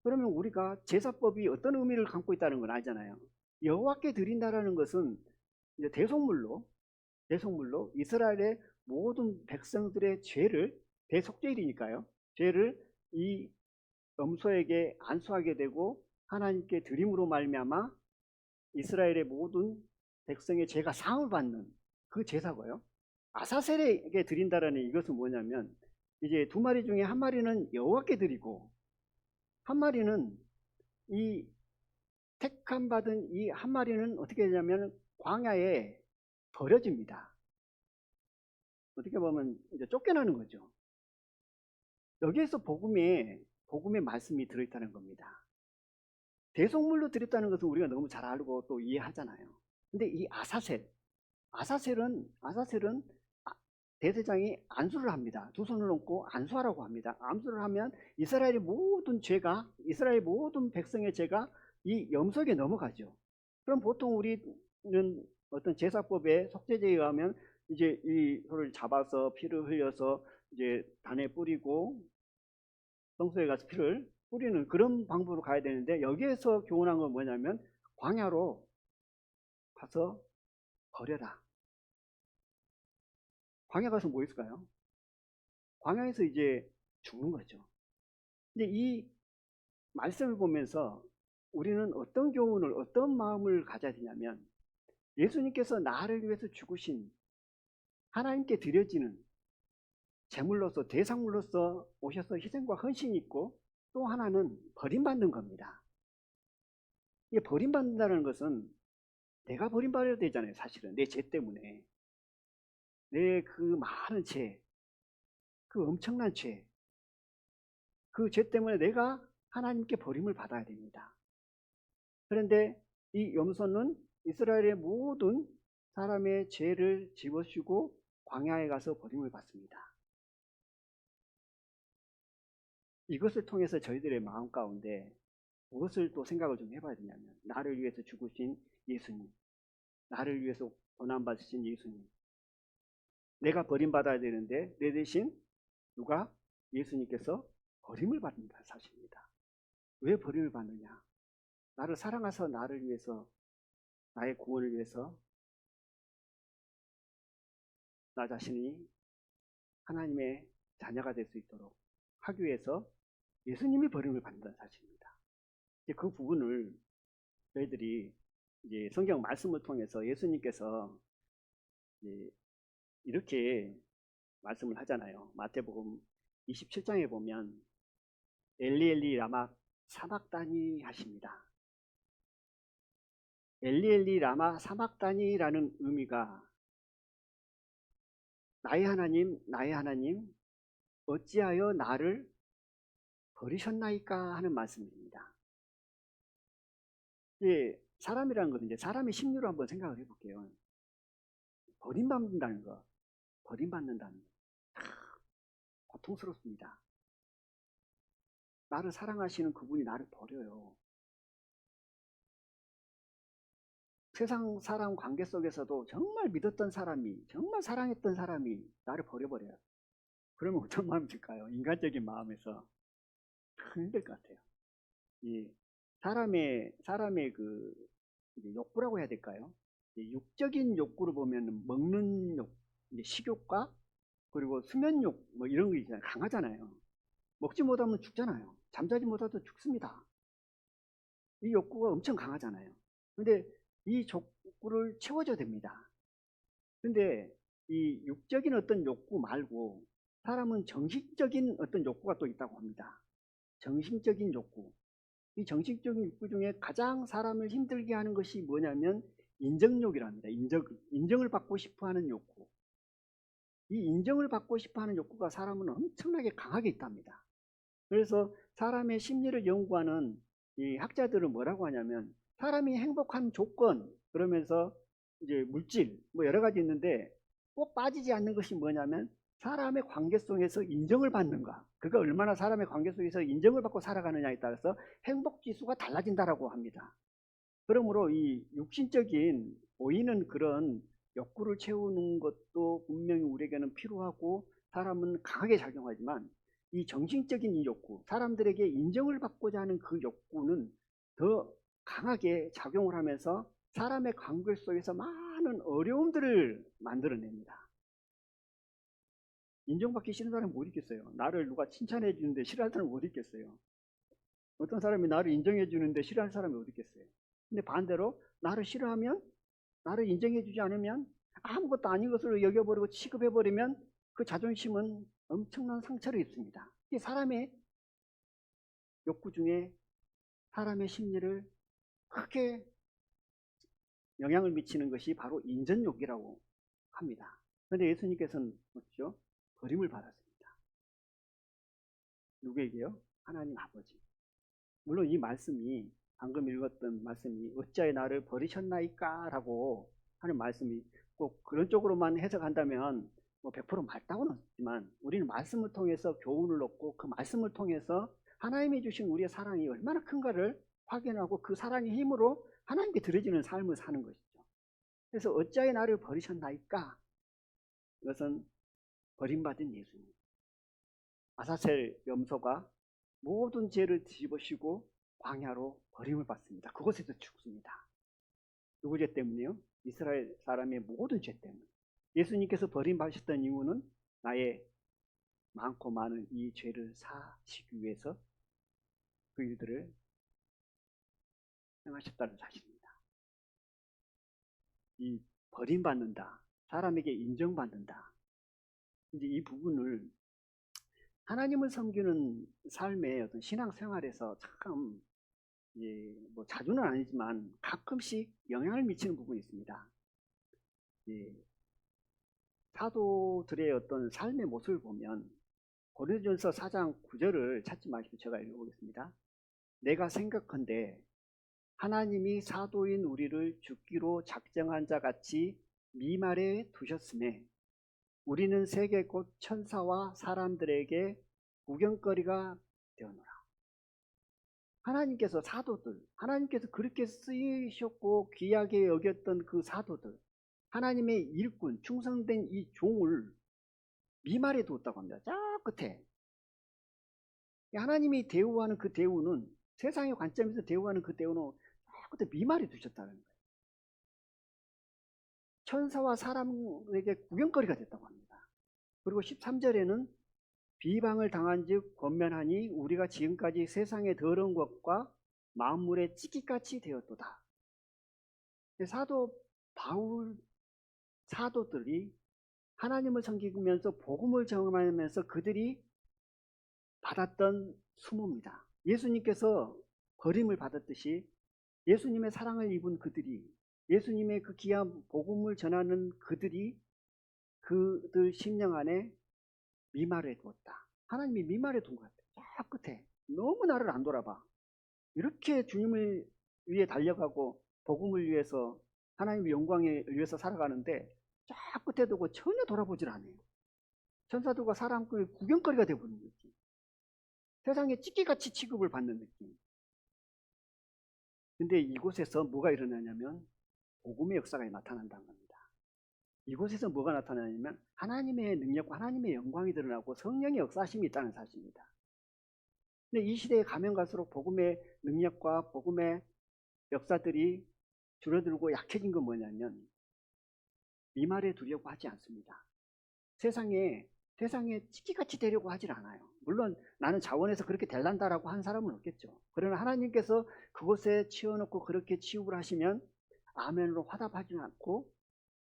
그러면 우리가 제사법이 어떤 의미를 갖고 있다는 건 알잖아요. 여호와께 드린다라는 것은 이제 대속물로 이스라엘의 모든 백성들의 죄를 대속죄일이니까요. 죄를 이 염소에게 안수하게 되고 하나님께 드림으로 말미암아 이스라엘의 모든 백성의 죄가 사함을 받는 그 제사고요. 아사셀에게 드린다라는 이것은 뭐냐면 이제 두 마리 중에 한 마리는 여호와께 드리고 한 마리는 이 택함 받은 이 한 마리는 어떻게 되냐면 광야에 버려집니다. 어떻게 보면 이제 쫓겨나는 거죠. 여기에서 복음의 말씀이 들어있다는 겁니다. 대속물로 드렸다는 것은 우리가 너무 잘 알고 또 이해하잖아요. 근데 이 아사셀은 대제장이 안수를 합니다. 두 손을 얹고 안수하라고 합니다. 안수를 하면 이스라엘의 모든 죄가, 이스라엘 모든 백성의 죄가 이 염소에게 넘어가죠. 그럼 보통 우리는 어떤 제사법의 속죄제에 의하면 이제 이 소를 잡아서 피를 흘려서 이제 단에 뿌리고 성소에 가서 피를 뿌리는 그런 방법으로 가야 되는데 여기에서 교훈한 건 뭐냐면 광야로 가서 버려라. 광야 가서 뭐 있을까요? 광야에서 이제 죽는 거죠. 근데 이 말씀을 보면서 우리는 어떤 교훈을, 어떤 마음을 가져야 되냐면 예수님께서 나를 위해서 죽으신 하나님께 드려지는 제물로서 대상물로서 오셔서 희생과 헌신이 있고 또 하나는 버림받는 겁니다. 이게 버림받는다는 것은 내가 버림받아야 되잖아요. 사실은 내 죄 때문에 내 그 많은 죄, 그 엄청난 죄, 그 죄 때문에 내가 하나님께 버림을 받아야 됩니다. 그런데 이 염소는 이스라엘의 모든 사람의 죄를 집어쓰고 광야에 가서 버림을 받습니다. 이것을 통해서 저희들의 마음 가운데 무엇을 또 생각을 좀 해봐야 되냐면 나를 위해서 죽으신 예수님, 나를 위해서 고난받으신 예수님, 내가 버림받아야 되는데 내 대신 누가? 예수님께서 버림을 받는다는 사실입니다. 왜 버림을 받느냐? 나를 사랑하셔서 나를 위해서, 나의 구원을 위해서 나 자신이 하나님의 자녀가 될 수 있도록 하기 위해서 예수님이 버림을 받는다는 사실입니다. 그 부분을 저희들이 이제 성경 말씀을 통해서 예수님께서 이렇게 말씀을 하잖아요. 마태복음 27장에 보면 엘리 엘리 라마 사박다니 하십니다. 엘리 엘리 라마 사박다니라는 의미가 나의 하나님 어찌하여 나를 버리셨나이까 하는 말씀입니다. 사람이라는 것은 이제 사람의 심리로 한번 생각을 해볼게요. 버림받는다는 거, 버림받는다는 거. 고통스럽습니다. 나를 사랑하시는 그분이 나를 버려요. 세상 사람 관계 속에서도 정말 믿었던 사람이, 정말 사랑했던 사람이 나를 버려버려요. 그러면 어떤 마음이 들까요? 인간적인 마음에서 힘들 것 같아요. 이 사람의 그 욕구라고 해야 될까요? 육적인 욕구를 보면 먹는 욕, 식욕과 그리고 수면욕 뭐 이런 거 있잖아요. 강하잖아요. 먹지 못하면 죽잖아요. 잠자지 못하도 죽습니다. 이 욕구가 엄청 강하잖아요. 근데 이 욕구를 채워줘야 됩니다. 근데 이 육적인 어떤 욕구 말고 사람은 정신적인 어떤 욕구가 또 있다고 합니다. 정신적인 욕구. 이 정신적인 욕구 중에 가장 사람을 힘들게 하는 것이 뭐냐면 인정욕이랍니다. 인정을 받고 싶어 하는 욕구. 이 인정을 받고 싶어 하는 욕구가 사람은 엄청나게 강하게 있답니다. 그래서 사람의 심리를 연구하는 이 학자들은 뭐라고 하냐면 사람이 행복한 조건, 그러면서 이제 물질 뭐 여러 가지 있는데 꼭 빠지지 않는 것이 뭐냐면 사람의 관계 속에서 인정을 받는가, 그가 얼마나 사람의 관계 속에서 인정을 받고 살아가느냐에 따라서 행복 지수가 달라진다라고 합니다. 그러므로 이 육신적인 보이는 그런 욕구를 채우는 것도 분명히 우리에게는 필요하고 사람은 강하게 작용하지만 이 정신적인 이 욕구, 사람들에게 인정을 받고자 하는 그 욕구는 더 강하게 작용을 하면서 사람의 관계 속에서 많은 어려움들을 만들어냅니다. 인정받기 싫은 사람은 못 있겠어요. 나를 누가 칭찬해 주는데 싫어하는 사람은 못 있겠어요. 어떤 사람이 나를 인정해 주는데 싫어하는 사람이 어디 있겠어요. 근데 반대로 나를 싫어하면, 나를 인정해 주지 않으면, 아무것도 아닌 것으로 여겨버리고 취급해버리면 그 자존심은 엄청난 상처를 입습니다. 이게 사람의 욕구 중에 사람의 심리를 크게 영향을 미치는 것이 바로 인정욕이라고 합니다. 그런데 예수님께서는 뭐죠? 버림을 받았습니다. 누구에게요? 하나님 아버지. 물론 이 말씀이, 방금 읽었던 말씀이 어찌하여 나를 버리셨나이까 라고 하는 말씀이 꼭 그런 쪽으로만 해석한다면 뭐 100% 맞다고는 없지만 우리는 말씀을 통해서 교훈을 얻고 그 말씀을 통해서 하나님이 주신 우리의 사랑이 얼마나 큰가를 확인하고 그 사랑의 힘으로 하나님께 드려지는 삶을 사는 것이죠. 그래서 어찌하여 나를 버리셨나이까? 이것은 버림받은 예수님. 아사셀 염소가 모든 죄를 뒤집으시고 광야로 버림을 받습니다. 그곳에서 죽습니다. 누구 죄 때문에요? 이스라엘 사람의 모든 죄 때문에. 예수님께서 버림받으셨던 이유는 나의 많고 많은 이 죄를 사시기 위해서 그 일들을 행하셨다는 사실입니다. 이 버림받는다, 사람에게 인정받는다, 이제 이 부분을 하나님을 섬기는 삶의 어떤 신앙생활에서 참 뭐 자주는 아니지만 가끔씩 영향을 미치는 부분이 있습니다. 사도들의 어떤 삶의 모습을 보면 고린도전서 4장 9절을 찾지 마시고 제가 읽어보겠습니다. 내가 생각컨대 하나님이 사도인 우리를 죽기로 작정한 자 같이 미말에 두셨음에 우리는 세계 곧 천사와 사람들에게 구경거리가 되었노라. 하나님께서 사도들, 하나님께서 그렇게 쓰이셨고 귀하게 여겼던 그 사도들, 하나님의 일꾼, 충성된 이 종을 미말에 두었다고 합니다. 저 끝에. 하나님이 대우하는 그 대우는, 세상의 관점에서 대우하는 그 대우는 저 끝에 미말에 두셨다는 거예요. 천사와 사람에게 구경거리가 됐다고 합니다. 그리고 13절에는 비방을 당한 즉 권면하니 우리가 지금까지 세상의 더러운 것과 만물의 찌끼같이 되었도다. 사도 바울 사도들이 하나님을 섬기면서 복음을 전하면서 그들이 받았던 수모입니다. 예수님께서 버림을 받았듯이 예수님의 사랑을 입은 그들이, 예수님의 그 귀한 복음을 전하는 그들이 그들 심령 안에 미말에 두었다. 하나님이 미말에 둔 것 같아요. 저 끝에 너무 나를 안 돌아봐. 이렇게 주님을 위에 달려가고 복음을 위해서 하나님의 영광을 위해서 살아가는데 쫙 끝에 두고 전혀 돌아보질 않아요. 천사들과 사람의 구경거리가 되어버린 거지. 세상에 찌개같이 취급을 받는 느낌. 근데 이곳에서 뭐가 일어나냐면 복음의 역사가 나타난다는 겁니다. 이곳에서 뭐가 나타나냐면 하나님의 능력과 하나님의 영광이 드러나고 성령의 역사심이 있다는 사실입니다. 근데 이 시대에 가면 갈수록 복음의 능력과 복음의 역사들이 줄어들고 약해진 건 뭐냐면 미말에 두려고 하지 않습니다. 세상에 찌개같이 되려고 하질 않아요. 물론 나는 자원에서 그렇게 될란다라고 한 사람은 없겠죠. 그러나 하나님께서 그곳에 치워놓고 그렇게 취급을 하시면 아멘으로 화답하지 않고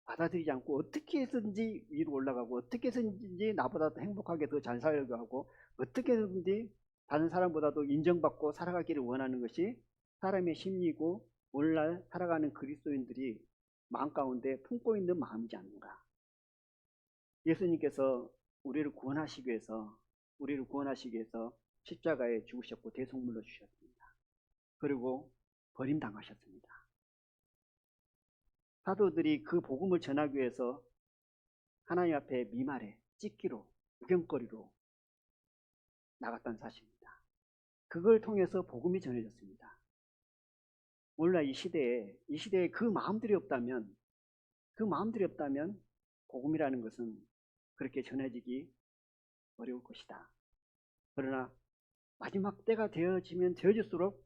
받아들이지 않고 어떻게 해서든지 위로 올라가고 어떻게 해서든지 나보다 더 행복하게 더 잘 살려고 하고 어떻게 해서든지 다른 사람보다도 인정받고 살아가기를 원하는 것이 사람의 심리고 오늘날 살아가는 그리스도인들이 마음 가운데 품고 있는 마음이지 않는가. 예수님께서 우리를 구원하시기 위해서 십자가에 죽으셨고 대속물로 주셨습니다. 그리고 버림당하셨습니다. 사도들이 그 복음을 전하기 위해서 하나님 앞에 미말에 찢기로 구경거리로 나갔다는 사실입니다. 그걸 통해서 복음이 전해졌습니다. 오늘날 이 시대에 그 마음들이 없다면 복음이라는 것은 그렇게 전해지기 어려울 것이다. 그러나 마지막 때가 되어질수록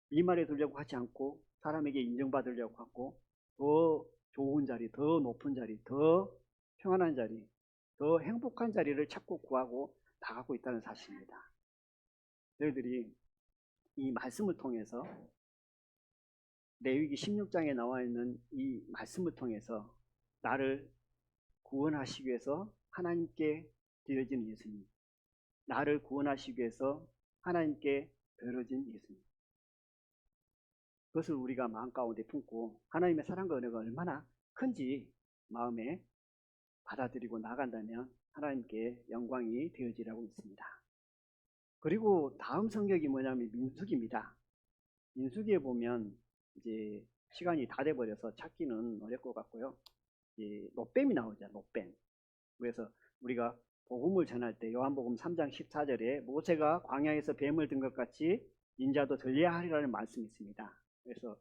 미말에 두려고 하지 않고 사람에게 인정받으려고 하고 더 좋은 자리, 더 높은 자리, 더 평안한 자리, 더 행복한 자리를 찾고 구하고 나가고 있다는 사실입니다. 너희들이 이 말씀을 통해서 레위기 16장에 나와 있는 이 말씀을 통해서 나를 구원하시기 위해서 하나님께 드려진 예수님, 나를 구원하시기 위해서 하나님께 드려진 예수님, 그것을 우리가 마음 가운데 품고 하나님의 사랑과 은혜가 얼마나 큰지 마음에 받아들이고 나간다면 하나님께 영광이 되어지라고 있습니다. 그리고 다음 성격이 뭐냐면 민수기입니다. 민수기에 보면 이제 시간이 다 돼버려서 찾기는 어려울 것 같고요. 롯뱀이 나오죠. 롯뱀. 그래서 우리가 복음을 전할 때 요한복음 3장 14절에 모세가 광야에서 뱀을 든 것 같이 인자도 들려하리라는 말씀이 있습니다. 그래서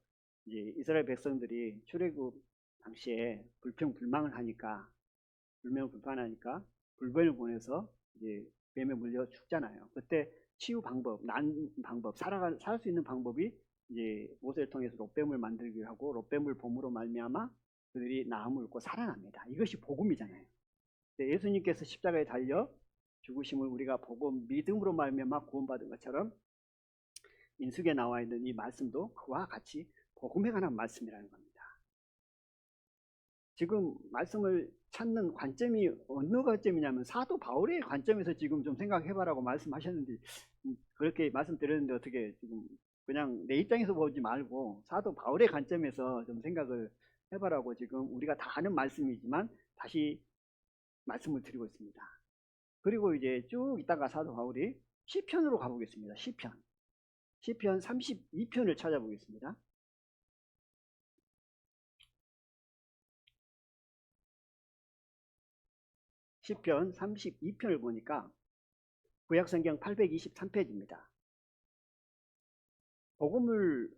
이제 이스라엘 백성들이 출애굽 당시에 불평불만을 하니까 불뱀을 보내서 이제 뱀에 물려 죽잖아요. 그때 치유 방법, 난 방법, 살 수 있는 방법이 이제 모세를 통해서 롯뱀을 만들기로 하고 롯뱀을 봄으로 말미암아 그들이 나음을 얻고 살아납니다. 이것이 복음이잖아요. 예수님께서 십자가에 달려 죽으심을 우리가 보고 믿음으로 말미암아 구원받은 것처럼 민수기에 나와 있는 이 말씀도 그와 같이 복음에 관한 말씀이라는 겁니다. 지금 말씀을 찾는 관점이 어느 관점이냐면 사도 바울의 관점에서 지금 좀 생각해봐라고 말씀하셨는데 그렇게 말씀드렸는데 어떻게 지금 그냥 내 입장에서 보지 말고 사도 바울의 관점에서 좀 생각을 해봐라고 지금 우리가 다 아는 말씀이지만 다시 말씀을 드리고 있습니다. 그리고 이제 쭉 있다가 사도 바울이 시편으로 가보겠습니다. 시편 32편을 찾아보겠습니다. 시편 32편을 보니까 구약성경 823페이지입니다. 복음을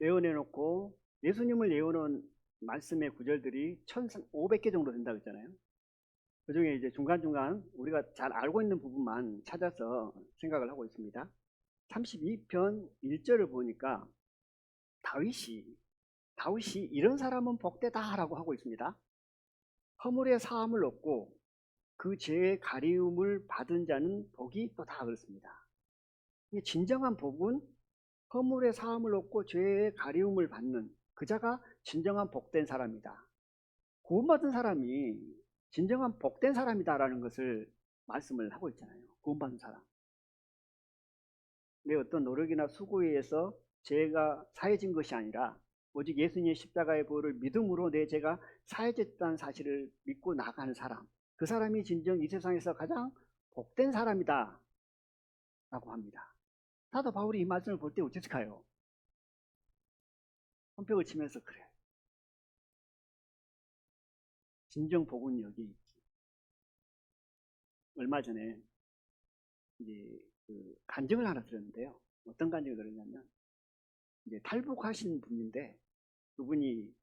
예언해놓고 예수님을 예언한 말씀의 구절들이 1500개 정도 된다고 했잖아요. 그 중에 이제 중간중간 우리가 잘 알고 있는 부분만 찾아서 생각을 하고 있습니다. 32편 1절을 보니까 다윗이 이런 사람은 복되다 라고 하고 있습니다. 허물의 사함을 얻고 그 죄의 가리움을 받은 자는 복이 있도다 그렇습니다. 진정한 복은 허물의 사함을 얻고 죄의 가리움을 받는 그 자가 진정한 복된 사람이다. 구원받은 사람이 진정한 복된 사람이다라는 것을 말씀을 하고 있잖아요. 구원받은 사람. 내 어떤 노력이나 수고에 의해서 죄가 사해진 것이 아니라 오직 예수님의 십자가의 보혈을 믿음으로 내 죄가 사해졌다는 사실을 믿고 나가는 사람, 그 사람이 진정 이 세상에서 가장 복된 사람이다 라고 합니다. 사도 바울이 이 말씀을 볼 때 어땠을까요? 손뼉을 치면서 그래. 진정 복은 여기 있지. 얼마 전에 이제 그 간증을 하나 들었는데요. 어떤 간증을 들었냐면 이제 탈북하신 분인데 그분이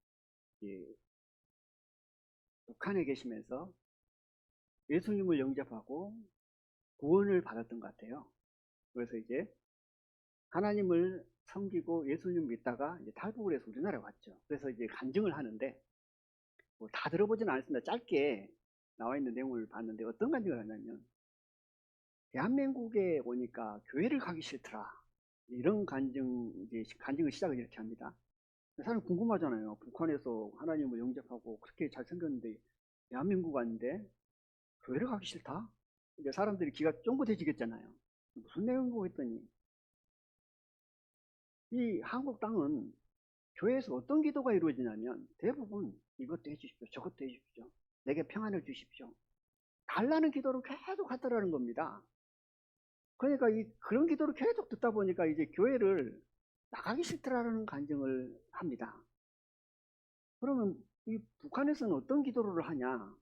이제 북한에 계시면서 예수님을 영접하고 구원을 받았던 것 같아요. 그래서 이제 하나님을 섬기고 예수님 믿다가 이제 탈북을 해서 우리나라에 왔죠. 그래서 이제 간증을 하는데 뭐 다 들어보지는 않았습니다. 짧게 나와 있는 내용을 봤는데 어떤 간증을 하냐면 대한민국에 오니까 교회를 가기 싫더라. 이런 간증을 시작을 이렇게 합니다. 사람 궁금하잖아요. 북한에서 하나님을 영접하고 그렇게 잘생겼는데 대한민국 왔는데 교회를 가기 싫다? 이제 사람들이 귀가 쫑긋해지겠잖아요. 무슨 내용이고 했더니 이 한국 땅은 교회에서 어떤 기도가 이루어지냐면 대부분 이것도 해주십시오. 저것도 해주십시오. 내게 평안을 주십시오. 달라는 기도를 계속 하더라는 겁니다. 그러니까 그런 기도를 계속 듣다 보니까 이제 교회를 나가기 싫더라는 간증을 합니다. 그러면 이 북한에서는 어떤 기도를 하냐?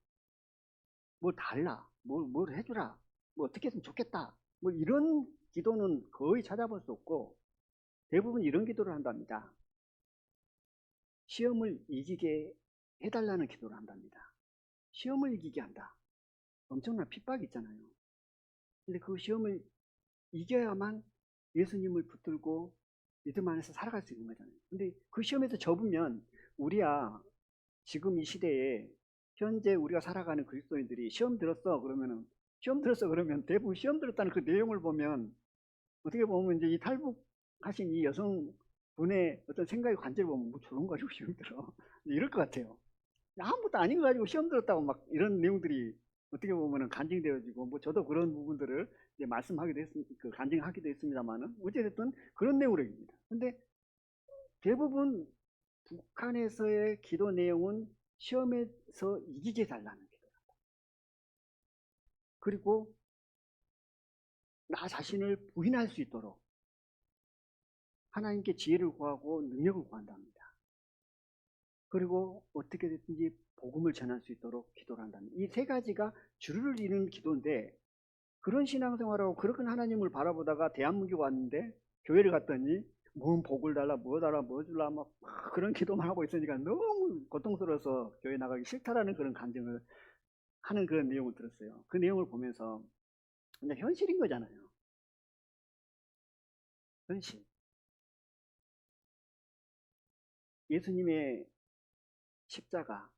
뭘 달라, 뭘 해주라, 뭐 어떻게 했으면 좋겠다. 뭐 이런 기도는 거의 찾아볼 수 없고 대부분 이런 기도를 한답니다. 시험을 이기게 해달라는 기도를 한답니다. 시험을 이기게 한다. 엄청난 핍박이 있잖아요. 근데 그 시험을 이겨야만 예수님을 붙들고 믿음 안에서 살아갈 수 있는 거잖아요. 근데 그 시험에서 접으면 우리야 지금 이 시대에 현재 우리가 살아가는 그리스도인들이 시험 들었어 그러면 대부분 시험 들었다는 그 내용을 보면 어떻게 보면 이제 이 탈북하신 이 여성분의 어떤 생각의 관점을 보면 뭐 저런 거 가지고 시험 들어 이럴 것 같아요. 아무것도 아닌 거 가지고 시험 들었다고 막 이런 내용들이 어떻게 보면은 간증되어지고 뭐 저도 그런 부분들을 이제 말씀하기도 간증하기도 했습니다만은 어쨌든 그런 내용입니다. 근데 대부분 북한에서의 기도 내용은 시험에서 이기게 달라는 기도다. 그리고 나 자신을 부인할 수 있도록 하나님께 지혜를 구하고 능력을 구한답니다. 그리고 어떻게 됐든지 복음을 전할 수 있도록 기도를 한답니다. 이 세 가지가 주를 이루는 기도인데 그런 신앙생활하고 그렇게 하나님을 바라보다가 대한민국 왔는데 교회를 갔더니 뭔 복을 달라 뭐 달라 뭐 줄라 막 그런 기도만 하고 있으니까 너무 고통스러워서 교회 나가기 싫다라는 그런 감정을 하는 그런 내용을 들었어요. 그 내용을 보면서 그냥 현실인 거잖아요. 현실. 예수님의 십자가,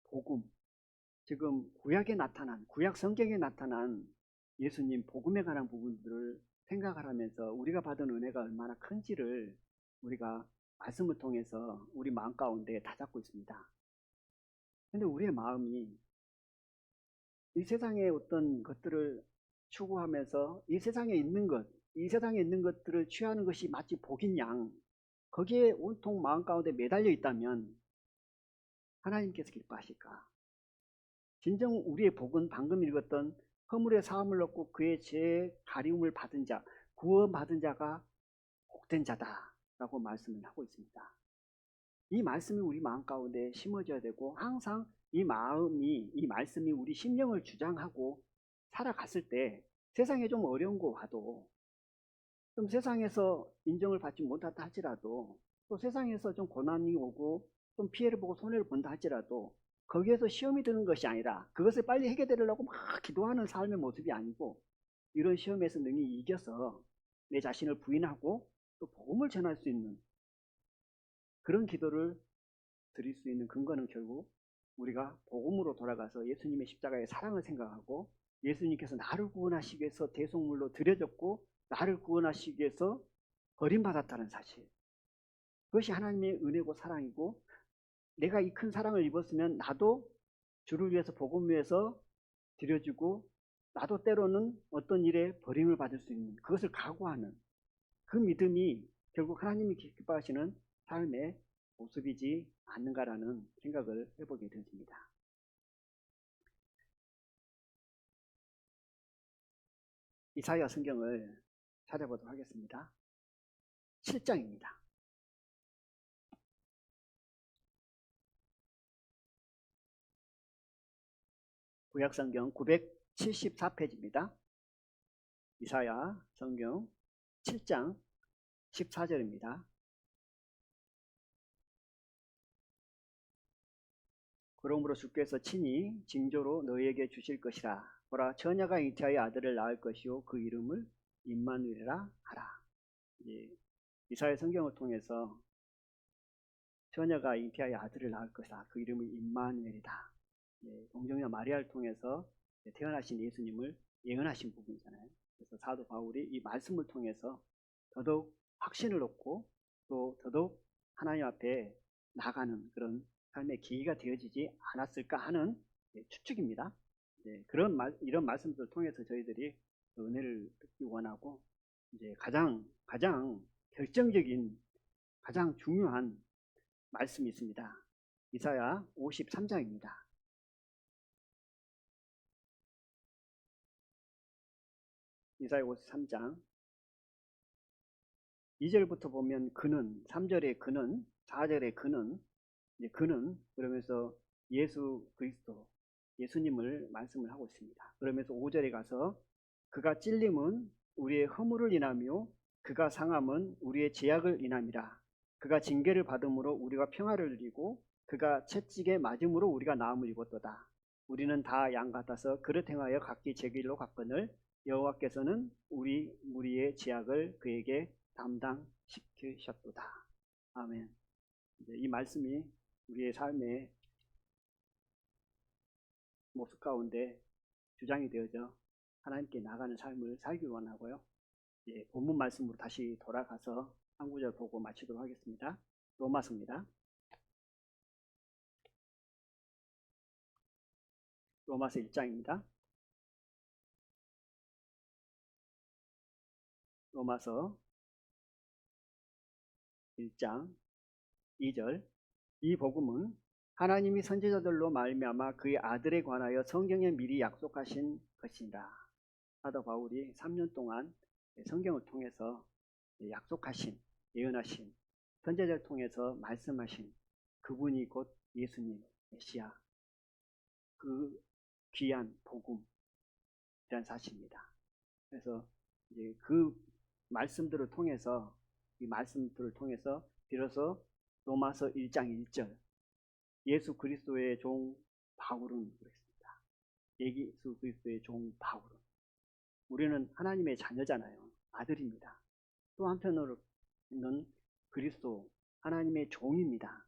복음, 지금 구약 성경에 나타난 예수님 복음에 관한 부분들을 생각을 하면서 우리가 받은 은혜가 얼마나 큰지를 우리가 말씀을 통해서 우리 마음 가운데 다잡고 있습니다. 근데 우리의 마음이 이 세상의 어떤 것들을 추구하면서 이 세상에 있는 것들을 취하는 것이 마치 복인 양 거기에 온통 마음 가운데 매달려 있다면 하나님께서 기뻐하실까? 진정 우리의 복은 방금 읽었던 허물의 사함을 얻고 그의 죄의 가리움을 받은 자, 구원받은 자가 복된 자다라고 말씀을 하고 있습니다. 이 말씀이 우리 마음 가운데 심어져야 되고 항상 이 말씀이 우리 심령을 주장하고 살아갔을 때 세상에 좀 어려운 거 와도 좀 세상에서 인정을 받지 못한다 할지라도 또 세상에서 좀 고난이 오고 좀 피해를 보고 손해를 본다 할지라도 거기에서 시험이 드는 것이 아니라 그것을 빨리 해결되려고 막 기도하는 삶의 모습이 아니고 이런 시험에서 능히 이겨서 내 자신을 부인하고 또 복음을 전할 수 있는 그런 기도를 드릴 수 있는 근거는 결국 우리가 복음으로 돌아가서 예수님의 십자가의 사랑을 생각하고 예수님께서 나를 구원하시기 위해서 대속물로 드려졌고 나를 구원하시기 위해서 버림받았다는 사실 그것이 하나님의 은혜고 사랑이고 내가 이 큰 사랑을 입었으면 나도 주를 위해서 복음 위해서 드려주고 나도 때로는 어떤 일에 버림을 받을 수 있는 그것을 각오하는 그 믿음이 결국 하나님이 기뻐하시는 삶의 모습이지 않는가라는 생각을 해보게 되었습니다. 이사야 성경을 찾아보도록 하겠습니다. 7장입니다. 구약성경 974페이지입니다. 이사야 성경 7장 14절입니다. 그러므로 주께서 친히 징조로 너희에게 주실 것이라. 보라, 처녀가 잉태하여 아들을 낳을 것이요 그 이름을 임마누엘이라 하라. 이사야 성경을 통해서 처녀가 잉태하여 아들을 낳을 것이다. 그 이름은 임마누엘이다. 동정녀 마리아를 통해서 태어나신 예수님을 예언하신 부분이잖아요. 그래서 사도 바울이 이 말씀을 통해서 더더욱 확신을 얻고 또 더더욱 하나님 앞에 나가는 그런 삶의 계기가 되어지지 않았을까 하는 추측입니다. 이런 말씀들을 통해서 저희들이 은혜를 듣기 원하고, 이제 가장 결정적인, 가장 중요한 말씀이 있습니다. 이사야 53장입니다. 이사야 53장 2절부터 보면 그는, 3절에 그는, 4절에 그는, 그러면서 예수 그리스도, 예수님을 말씀을 하고 있습니다. 그러면서 5절에 가서 그가 찔림은 우리의 허물을 인하며 그가 상함은 우리의 죄악을 인함이라. 그가 징계를 받음으로 우리가 평화를 누리고 그가 채찍에 맞음으로 우리가 나음을 입었도다. 우리는 다 양 같아서 그릇 행하여 각기 제 길로 갔거늘 여호와께서는 우리 무리의 죄악을 그에게 담당시키셨도다. 아멘. 이 말씀이 우리의 삶의 모습 가운데 주장이 되어져 하나님께 나가는 삶을 살기 원하고요. 본문 말씀으로 다시 돌아가서 한 구절 보고 마치도록 하겠습니다. 로마서입니다. 로마서 1장입니다. 로마서 1장 2절. 이 복음은 하나님이 선지자들로 말미암아 그의 아들에 관하여 성경에 미리 약속하신 것이니라. 사도 바울이 3년 동안 성경을 통해서 약속하신, 예언하신, 선지자를 통해서 말씀하신 그분이 곧 예수님, 메시아, 그 귀한 복음이라는 사실입니다. 그래서 이제 그 말씀들을 통해서, 이 말씀들을 통해서 비로소 로마서 1장 1절 예수 그리스도의 종 바울은 그랬습니다. 예수 그리스도의 종 바울은, 우리는 하나님의 자녀잖아요. 아들입니다. 또 한편으로는 그리스도, 하나님의 종입니다.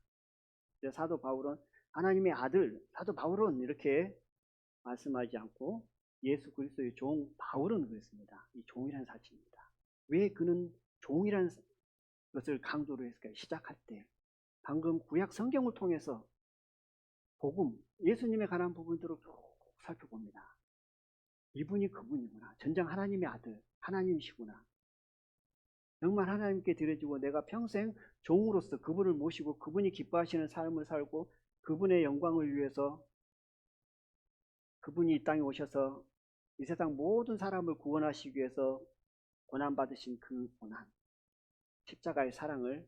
사도 바울은 하나님의 아들, 사도 바울은 이렇게 말씀하지 않고 예수 그리스도의 종 바울은 그랬습니다. 이 종이라는 사실입니다. 왜 그는 종이라는 것을 강조를 했을까요? 시작할 때 방금 구약 성경을 통해서 복음, 예수님에 관한 부분들을 쭉 살펴봅니다. 이분이 그분이구나. 전장 하나님의 아들, 하나님이시구나. 정말 하나님께 드려지고 내가 평생 종으로서 그분을 모시고 그분이 기뻐하시는 삶을 살고 그분의 영광을 위해서 그분이 이 땅에 오셔서 이 세상 모든 사람을 구원하시기 위해서 고난받으신 그 고난, 십자가의 사랑을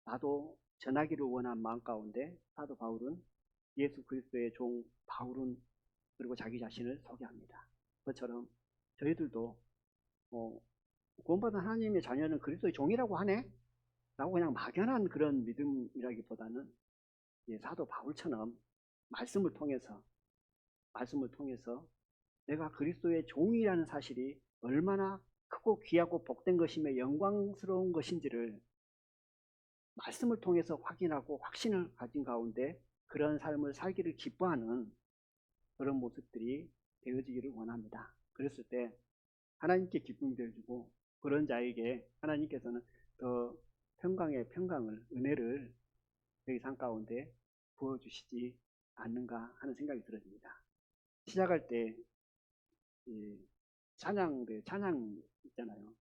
나도 전하기를 원한 마음 가운데 사도 바울은 예수 그리스도의 종 바울은 그리고 자기 자신을 소개합니다. 그것처럼 저희들도 구원받은 하나님의 자녀는 그리스도의 종이라고 하네? 라고 그냥 막연한 그런 믿음이라기보다는 사도 바울처럼 말씀을 통해서 내가 그리스도의 종이라는 사실이 얼마나 크고 귀하고 복된 것이며 영광스러운 것인지를 말씀을 통해서 확인하고 확신을 가진 가운데 그런 삶을 살기를 기뻐하는 그런 모습들이 되어지기를 원합니다. 그랬을 때 하나님께 기쁨이 되어지고 그런 자에게 하나님께서는 더 평강의 평강을, 은혜를 저희 삶 가운데 부어주시지 않는가 하는 생각이 들어집니다. 시작할 때 찬양 있잖아요.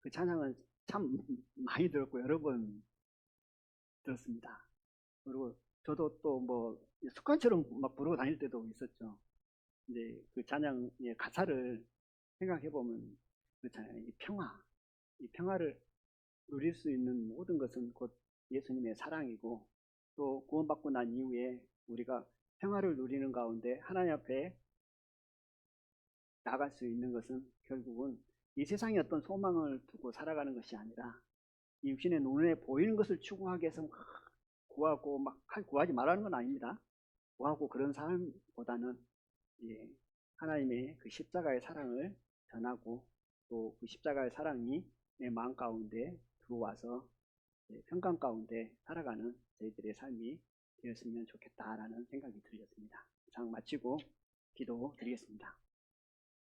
그 찬양은 참 많이 들었고 여러 번 들었습니다. 그리고 저도 또 뭐 습관처럼 막 부르고 다닐 때도 있었죠. 이제 그 찬양의 가사를 생각해 보면 그렇잖아요. 이 평화를 누릴 수 있는 모든 것은 곧 예수님의 사랑이고 또 구원받고 난 이후에 우리가 평화를 누리는 가운데 하나님 앞에 나갈 수 있는 것은 결국은 이 세상에 어떤 소망을 두고 살아가는 것이 아니라 이 육신의 눈에 보이는 것을 추구하기 위해서 막 구하고 막 구하지 말라는 건 아닙니다. 구하고 그런 삶보다는 예, 하나님의 그 십자가의 사랑을 전하고 또 그 십자가의 사랑이 내 마음 가운데 들어와서 평강 가운데 살아가는 저희들의 삶이 되었으면 좋겠다라는 생각이 들렸습니다. 이상 마치고 기도 드리겠습니다.